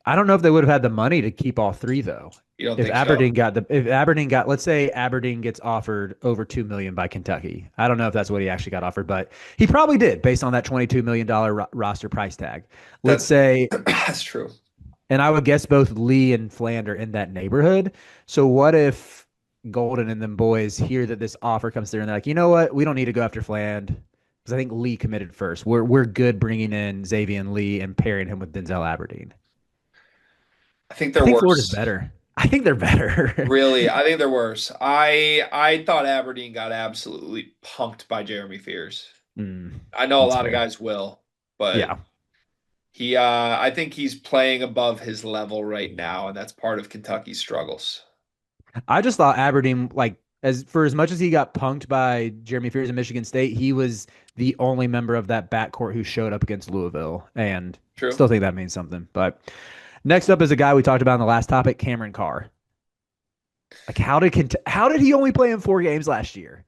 I don't know if they would have had the money to keep all three though. You don't If think so? Aberdeen got the if Aberdeen got let's say Aberdeen gets offered over 2 million by Kentucky. I don't know if that's what he actually got offered, but he probably did based on that $22 million roster price tag. Let's That say, that's true. and I would guess both Lee and Fland are in that neighborhood. So what if Golden and them boys hear that this offer comes through and they're like, you know what, we don't need to go after Fland because I think Lee committed first. We're good bringing in Xavier and Lee and pairing him with Denzel Aberdeen. I think I they're think Florida's worse. better. I think they're better. Really, I think they're worse. I thought Aberdeen got absolutely punked by Jeremy Fears. Mm, I know a that's lot of fair. guys will, but Yeah. I think he's playing above his level right now, and that's part of Kentucky's struggles. I just thought Aberdeen, like, as much as he got punked by Jeremy Fears in Michigan State, he was the only member of that backcourt who showed up against Louisville, and True. still think that means something. But next up is a guy we talked about in the last topic, Cameron Carr. Like, how did he only play in 4 games last year?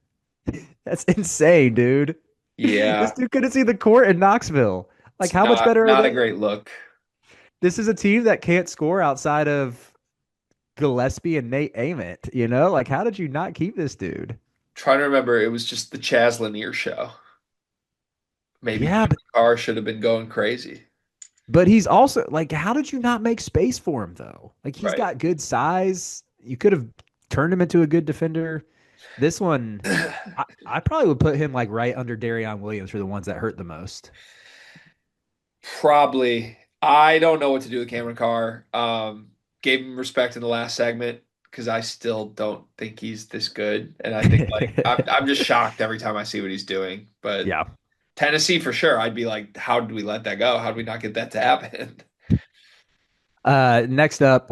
That's insane, dude. This Yeah, dude couldn't see the court in Knoxville. Like, it's how much not better are not a they? great look. This is a team that can't score outside of Gillespie and Nate Ament. Like, how did you not keep this dude? Trying to remember, it was just the Chaz Lanier show. Maybe Yeah, Cameron Carr should have been going crazy. but he's also like, how did you not make space for him though? Like he's Right. got good size. You could have turned him into a good defender. This one, I probably would put him like right under Darion Williams for the ones that hurt the most. Probably. I don't know what to do with Cameron Carr. Gave him respect in the last segment. because I still don't think he's this good. And I think like I'm just shocked every time I see what he's doing. But Yeah. Tennessee for sure, I'd be like, how did we let that go? How did we not get that to happen? Next up,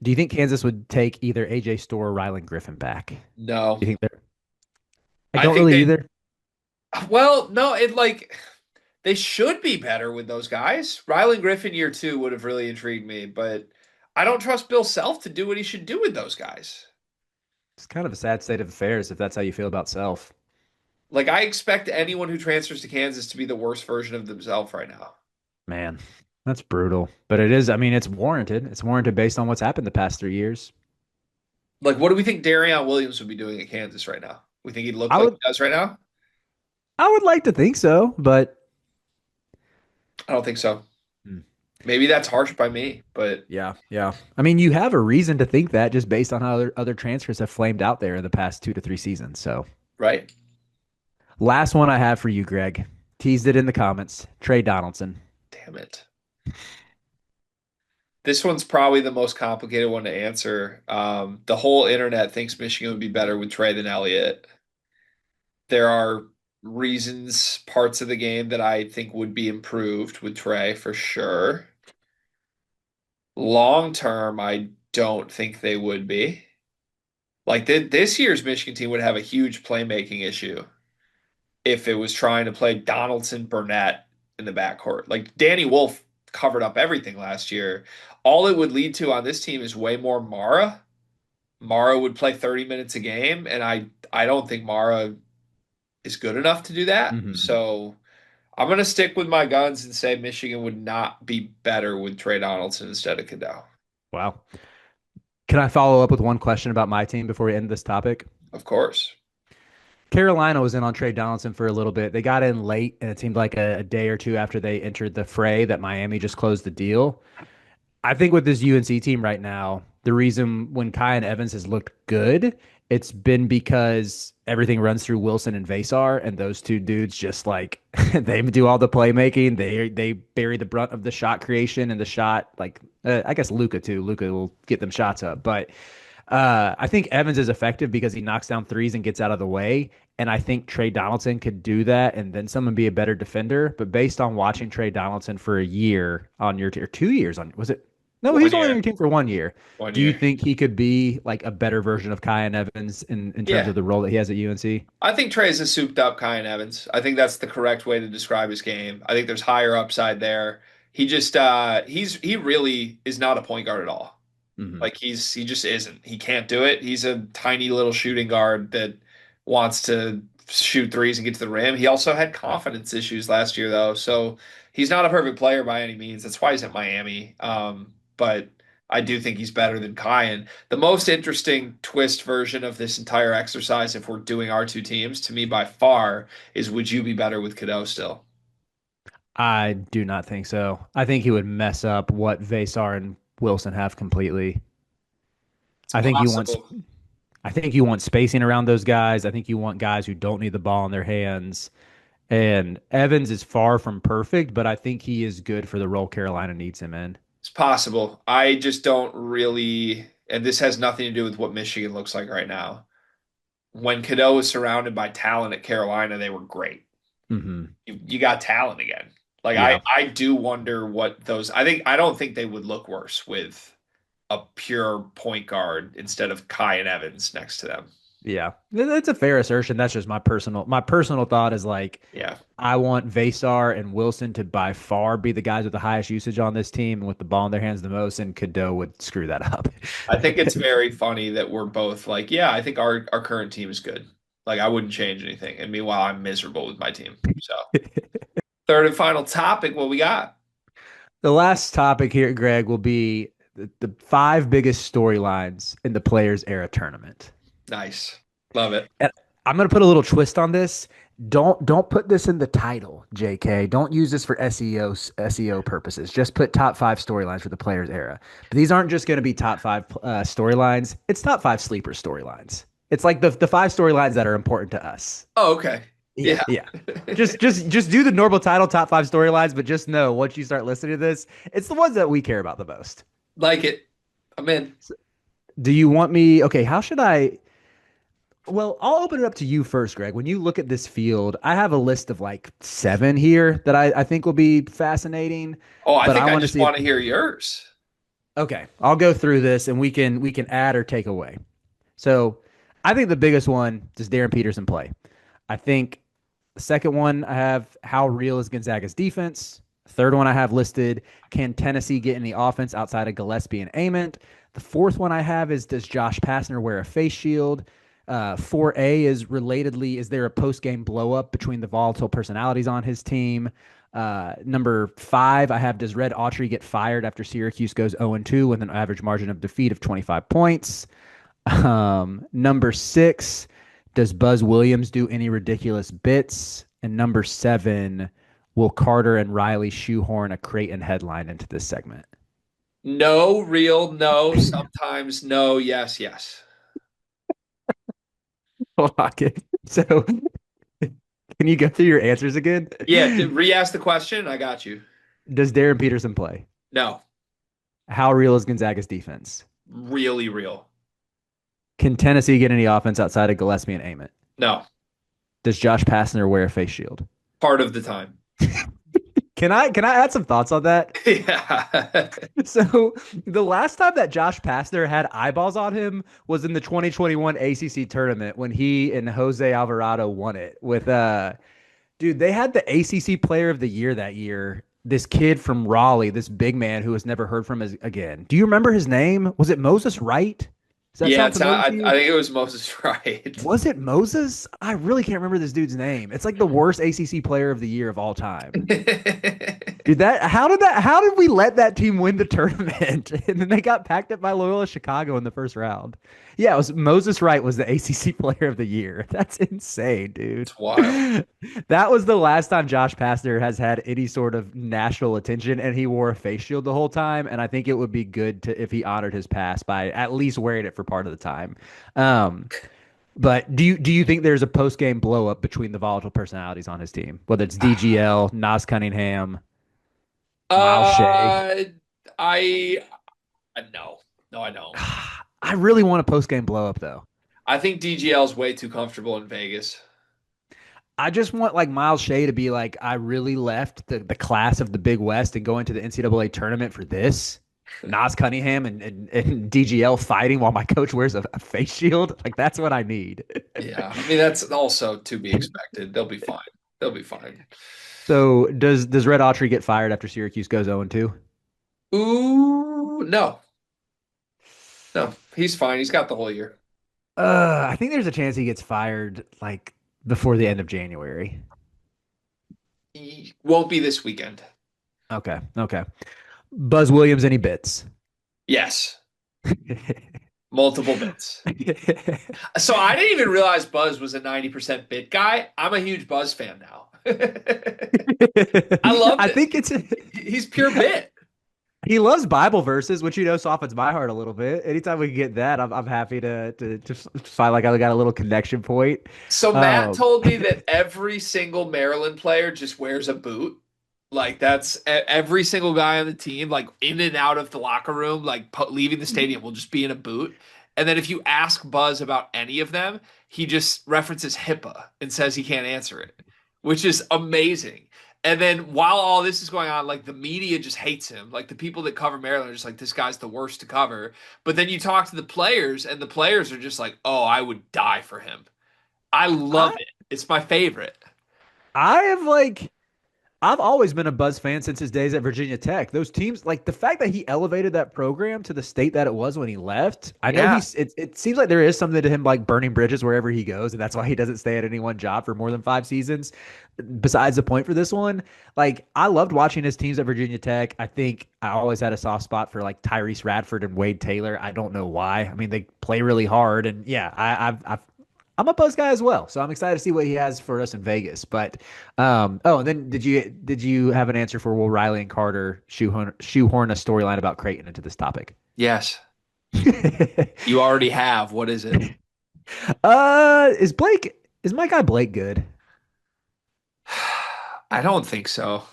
do you think Kansas would take either AJ Storr or Rylan Griffin back? Do No. you think they're? I I don't think really they either. well, no, it like they should be better with those guys. Rylan Griffin year two would have really intrigued me, but I don't trust Bill Self to do what he should do with those guys. It's kind of a sad state of affairs if that's how you feel about Self. Like I expect anyone who transfers to Kansas to be the worst version of themselves right now. Man, that's brutal. But it is, I mean, it's warranted. It's warranted based on what's happened the past 3 years. Like, what do we think Darion Williams would be doing at Kansas right now? We think he'd look I like would he does right now? I would like to think so, but I don't think so. hmm, Maybe that's harsh by me, but yeah, yeah. I mean, you have a reason to think that just based on how other transfers have flamed out there in the past 2 to 3 seasons. So, right. last one I have for you, Greg. Teased it in the comments. Trey Donaldson. Damn it. This one's probably the most complicated one to answer. The whole internet thinks Michigan would be better with Trey than Elliott. There are reasons, parts of the game that I think would be improved with Trey for sure. Long term, I don't think they would be. Like this year's Michigan team would have a huge playmaking issue if it was trying to play Donaldson Burnett in the backcourt. Like Danny Wolf covered up everything last year. All it would lead to on this team is way more Mara. Mara would play 30 minutes a game, and I don't think Mara is good enough to do that. Hmm. So I'm gonna stick with my guns and say Michigan would not be better with Trey Donaldson instead of Cadell. Wow. Can I follow up with one question about my team before we end this topic? Of course. Carolina was in on Trey Donaldson for a little bit. They got in late, and it seemed like a day or two after they entered the fray that Miami just closed the deal. I think with this UNC team right now, the reason when Kai and Evans has looked good, it's been because everything runs through Wilson and Vasar, and those two dudes just like they do all the playmaking. They bury the brunt of the shot creation and the shot. Like I guess Luca too. Luca will get them shots up, but I think Evans is effective because he knocks down threes and gets out of the way. And I think Trey Donaldson could do that and then someone be a better defender. But based on watching Trey Donaldson for a year on your or 2 years on, was it? No, he One was only on year. your team for 1 year. One Do you year. think he could be like a better version of Kyan Evans in terms Yeah. of the role that he has at UNC? I think Trey's a souped up Kyan Evans. I think that's the correct way to describe his game. I think there's higher upside there. He just he really is not a point guard at all. Hmm. Like he just isn't. He can't do it. He's a tiny little shooting guard that wants to shoot threes and get to the rim. He also had confidence issues last year though, so he's not a perfect player by any means. That's why he's at Miami. But I do think he's better than Kyan. The most interesting twist version of this entire exercise, if we're doing our two teams, to me by far, is would you be better with Cadeau still? I do not think so. I think he would mess up what Vasar and Wilson have completely. It's I think you want possible. I think you want spacing around those guys. I think you want guys who don't need the ball in their hands. And Evans is far from perfect, but I think he is good for the role Carolina needs him in. It's possible. I just don't really, and this has nothing to do with what Michigan looks like right now. When Cadeau was surrounded by talent at Carolina, they were great. Hmm. You got talent again. Like Yeah. I do wonder what those I don't think they would look worse with a pure point guard instead of Kai and Evans next to them. Yeah. It's a fair assertion. That's just my personal thought is like Yeah. I want Vasar and Wilson to by far be the guys with the highest usage on this team and with the ball in their hands the most, and Cadeau would screw that up. I think it's very funny that we're both like, yeah, I think our current team is good. Like I wouldn't change anything. And meanwhile, I'm miserable with my team. So third and final topic, what we got? The last topic here, Greg, will be the five biggest storylines in the Players Era tournament. Nice. Love it. And I'm gonna put a little twist on this. Don't put this in the title, JK. Don't use this for SEO purposes. Just put top five storylines for the Players Era. But these aren't just going to be top five storylines. It's top five sleeper storylines. It's like the five storylines that are important to us. Oh, okay. Yeah, Yeah. yeah. Just do the normal title, top five storylines, but just know once you start listening to this, it's the ones that we care about the most. Like it. I'm in. Do you want me? Okay, how should I? Well, I'll open it up to you first, Greg. When you look at this field, I have a list of like seven here that I think will be fascinating, Oh, I but think I I want to just see if want to hear yours. okay, I'll go through this and we can add or take away. So I think the biggest one does Darren Peterson play. I think the second one I have how real is Gonzaga's defense. Third one I have listed can Tennessee get any offense outside of Gillespie and Ament. The fourth one I have is does Josh Pastner wear a face shield? 4A is relatedly, is there a post game blow up between the volatile personalities on his team? Number five, I have does Red Autry get fired after Syracuse goes 0-2 with an average margin of defeat of 25 points? Number six, does Buzz Williams do any ridiculous bits? And number seven, will Carter and Riley shoehorn a Creighton headline into this segment? No, real, no, sometimes no, yes, yes. Okay. So can you go through your answers again? Yeah, re-ask the question. I got you. Does Darren Peterson play? No, How real is Gonzaga's defense? really real. Can Tennessee get any offense outside of Gillespie and Ament? No, Does Josh Pastner wear a face shield? part of the time. Can I add some thoughts on that? Yeah. So the last time that Josh Pastner had eyeballs on him was in the 2021 ACC tournament when he and Jose Alvarado won it with dude, they had the ACC player of the year that year. This kid from Raleigh, this big man who was never heard from again. Do you remember his name? Was it Moses Wright? Does that Yeah, sound familiar to I you? think it was Moses Wright. Was it Moses? I really can't remember this dude's name. It's like the worst ACC player of the year of all time. Dude, how did we let that team win the tournament? And then they got packed up by Loyola Chicago in the first round. Yeah, it was Moses Wright was the ACC player of the year. That's insane, dude. It's wild. That was the last time Josh Pastner has had any sort of national attention, and he wore a face shield the whole time. And I think it would be good to if he honored his past by at least wearing it for part of the time. Um, but do you think there's a post game blow up between the volatile personalities on his team, whether it's DGL, Nas Cunningham, Miles Shea? Uh, I no, no, I don't. I really want a post game blow up though. I think DGL is way too comfortable in Vegas. I just want like Miles Shea to be like, I really left the class of the Big West and go into the NCAA tournament for this. Nas Cunningham and DGL fighting while my coach wears a face shield. Like that's what I need. Yeah, I mean that's also to be expected. They'll be fine. They'll be fine. So does Red Autry get fired after Syracuse goes 0-2? Ooh, no, no, he's fine. He's got the whole year. I think there's a chance he gets fired like before the end of January. He won't be this weekend. Okay. Okay. Buzz Williams, any bits? Yes, multiple bits. So I didn't even realize Buzz was a 90% bit guy. I'm a huge Buzz fan now. I love I it. think it's He's pure bit. he loves Bible verses, which softens my heart a little bit. Anytime we can get that, I'm happy to find like I got a little connection point. So Matt Um, told me that every single Maryland player just wears a boot. Like that's every single guy on the team, like in and out of the locker room, like leaving the stadium will just be in a boot. And then if you ask Buzz about any of them, he just references HIPAA and says he can't answer it, which is amazing. And then while all this is going on, like the media just hates him. Like the people that cover Maryland are just like, this guy's the worst to cover. But then you talk to the players, and the players are just like, oh, I would die for him. I love I it. It's my favorite. I have like I've always been a Buzz fan since his days at Virginia Tech. Those teams, like the fact that he elevated that program to the state that it was when he left. I know Yeah. it seems like there is something to him like burning bridges wherever he goes, and that's why he doesn't stay at any one job for more than 5 seasons. Besides the point for this one, like I loved watching his teams at Virginia Tech. I think I always had a soft spot for like Tyrese Radford and Wade Taylor. I don't know why. I mean, they play really hard, and yeah, I'm a Buzz guy as well, so I'm excited to see what he has for us in Vegas. But oh, and then did you have an answer for will Riley and Carter shoehorn a storyline about Creighton into this topic? Yes. You already have. What is it? Is my guy Blake good? I don't think so.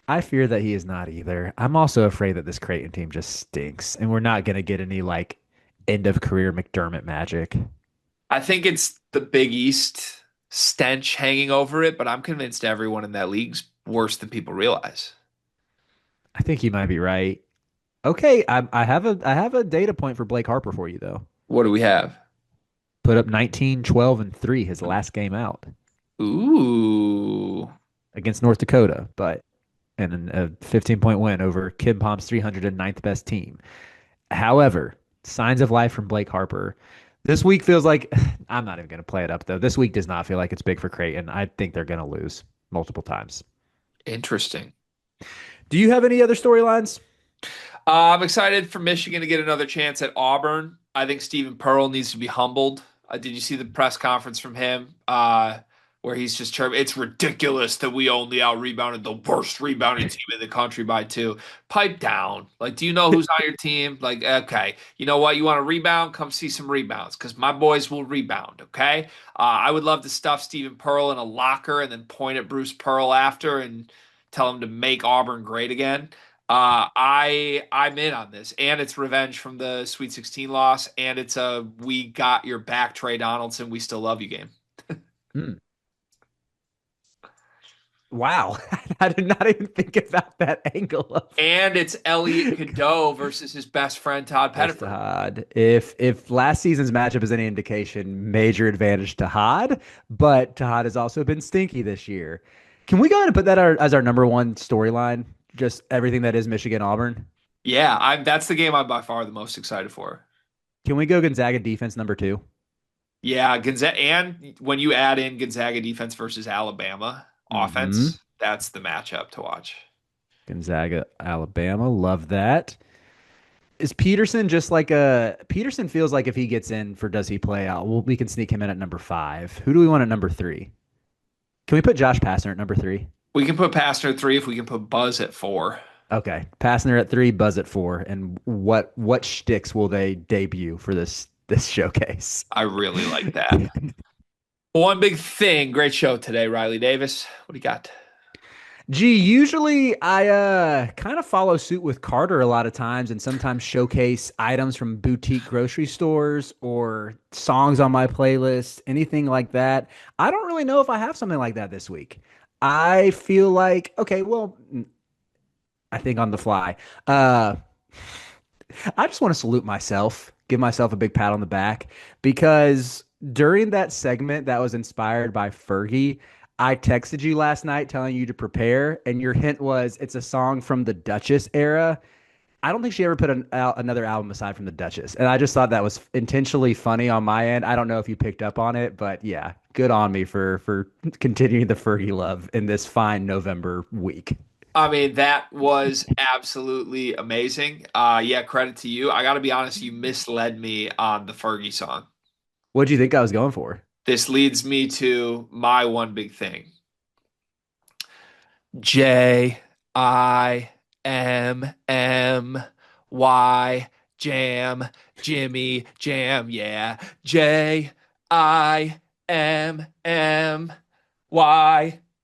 I fear that he is not either. I'm also afraid that this Creighton team just stinks, and we're not gonna get any like End of career McDermott magic. I think it's the Big East stench hanging over it, but I'm convinced everyone in that league's worse than people realize. I think you might be right. Okay, I have a data point for Blake Harper for you though. What do we have? Put up 19, 12, and 3 his last game out Ooh, against North Dakota, but and a 15-point win over Kid Pom's 309th best team. However, signs of life from Blake Harper. This week feels like I'm not even going to play it up though. This week does not feel like it's big for Creighton. I think they're going to lose multiple times. interesting. Do you have any other storylines? I'm excited for Michigan to get another chance at Auburn. I think Stephen Pearl needs to be humbled. Did you see the press conference from him where he's just chirping? It's ridiculous that we only out rebounded the worst rebounding team in the country by two. Pipe down. Like, do you know who's on your team? Like, okay, you know what? You want to rebound? Come see some rebounds because my boys will rebound. Okay. I would love to stuff Stephen Pearl in a locker and then point at Bruce Pearl after and tell him to make Auburn great again. I'm in on this, and it's revenge from the Sweet 16 loss, and it's a we got your back, Trey Donaldson. We still love you game, Hmm. Wow. I did not even think about that angle of and it's Elliot Cadeau versus his best friend Todd versus Pettiford. Tahad. If last season's matchup is any indication, major advantage to Tahad, but Tahad has also been stinky this year. Can we go ahead and put that as our number one storyline? Just everything that is Michigan Auburn. Yeah, I'm. That's the game I'm by far the most excited for. Can we go Gonzaga defense number two? Yeah, Gonzaga, and when you add in Gonzaga defense versus Alabama Mm-hmm. offense, that's the matchup to watch. Gonzaga, Alabama. Love that. Is Peterson just like a Peterson feels like if he gets in for does he play out? Well, we can sneak him in at number five. Who do we want at number three? Can we put Josh Pastner at number three? We can put Pastner at 3 if we can put Buzz at 4. Okay, Pastner at three, Buzz at four. And what shticks will they debut for this showcase? I really like that. One big thing. Great show today, Riley Davis. What do you got? Gee, usually I kind of follow suit with Carter a lot of times and sometimes showcase items from boutique grocery stores or songs on my playlist, anything like that. I don't really know if I have something like that this week. I feel like, okay, well, I think on the fly. Uh I just want to salute myself, give myself a big pat on the back because during that segment that was inspired by Fergie, I texted you last night telling you to prepare, and your hint was it's a song from the Duchess era. I don't think she ever put another album aside from the Duchess, and I just thought that was intentionally funny on my end. I don't know if you picked up on it, but yeah, good on me for continuing the Fergie love in this fine November week. I mean, that was absolutely amazing. Yeah, credit to you. I got to be honest, you misled me on the Fergie song. What do you think I was going for? This leads me to my one big thing. Jimmy Jam, Jimmy Jam, yeah. Jimmy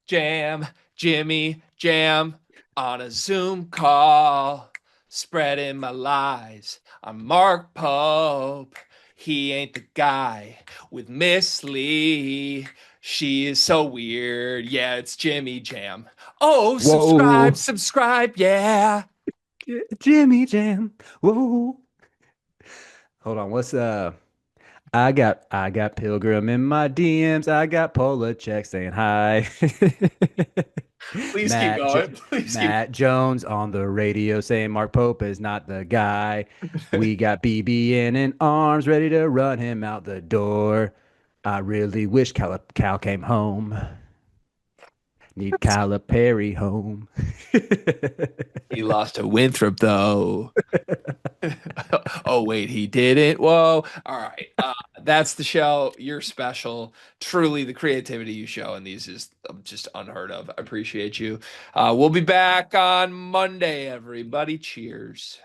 Jam, Jimmy Jam on a Zoom call, spreading my lies. I'm Mark Pope. He ain't the guy with Miss Lee. She is so weird. Yeah, it's Jimmy Jam. Oh, subscribe, Whoa, subscribe, yeah. Jimmy Jam. Whoa. Hold on. What's I got Pilgrim in my DMs. I got Pola check saying hi. Please keep Matt jo- going. Please keep. Matt Jones on the radio saying Mark Pope is not the guy. We got BB in arms ready to run him out the door. I really wish Cal came home. Need Calipari home. He lost to Winthrop though. Oh wait, he didn't. Whoa. All right. That's the show. You're special. Truly, the creativity you show in these is just unheard of. I appreciate you. We'll be back on Monday, everybody. Cheers.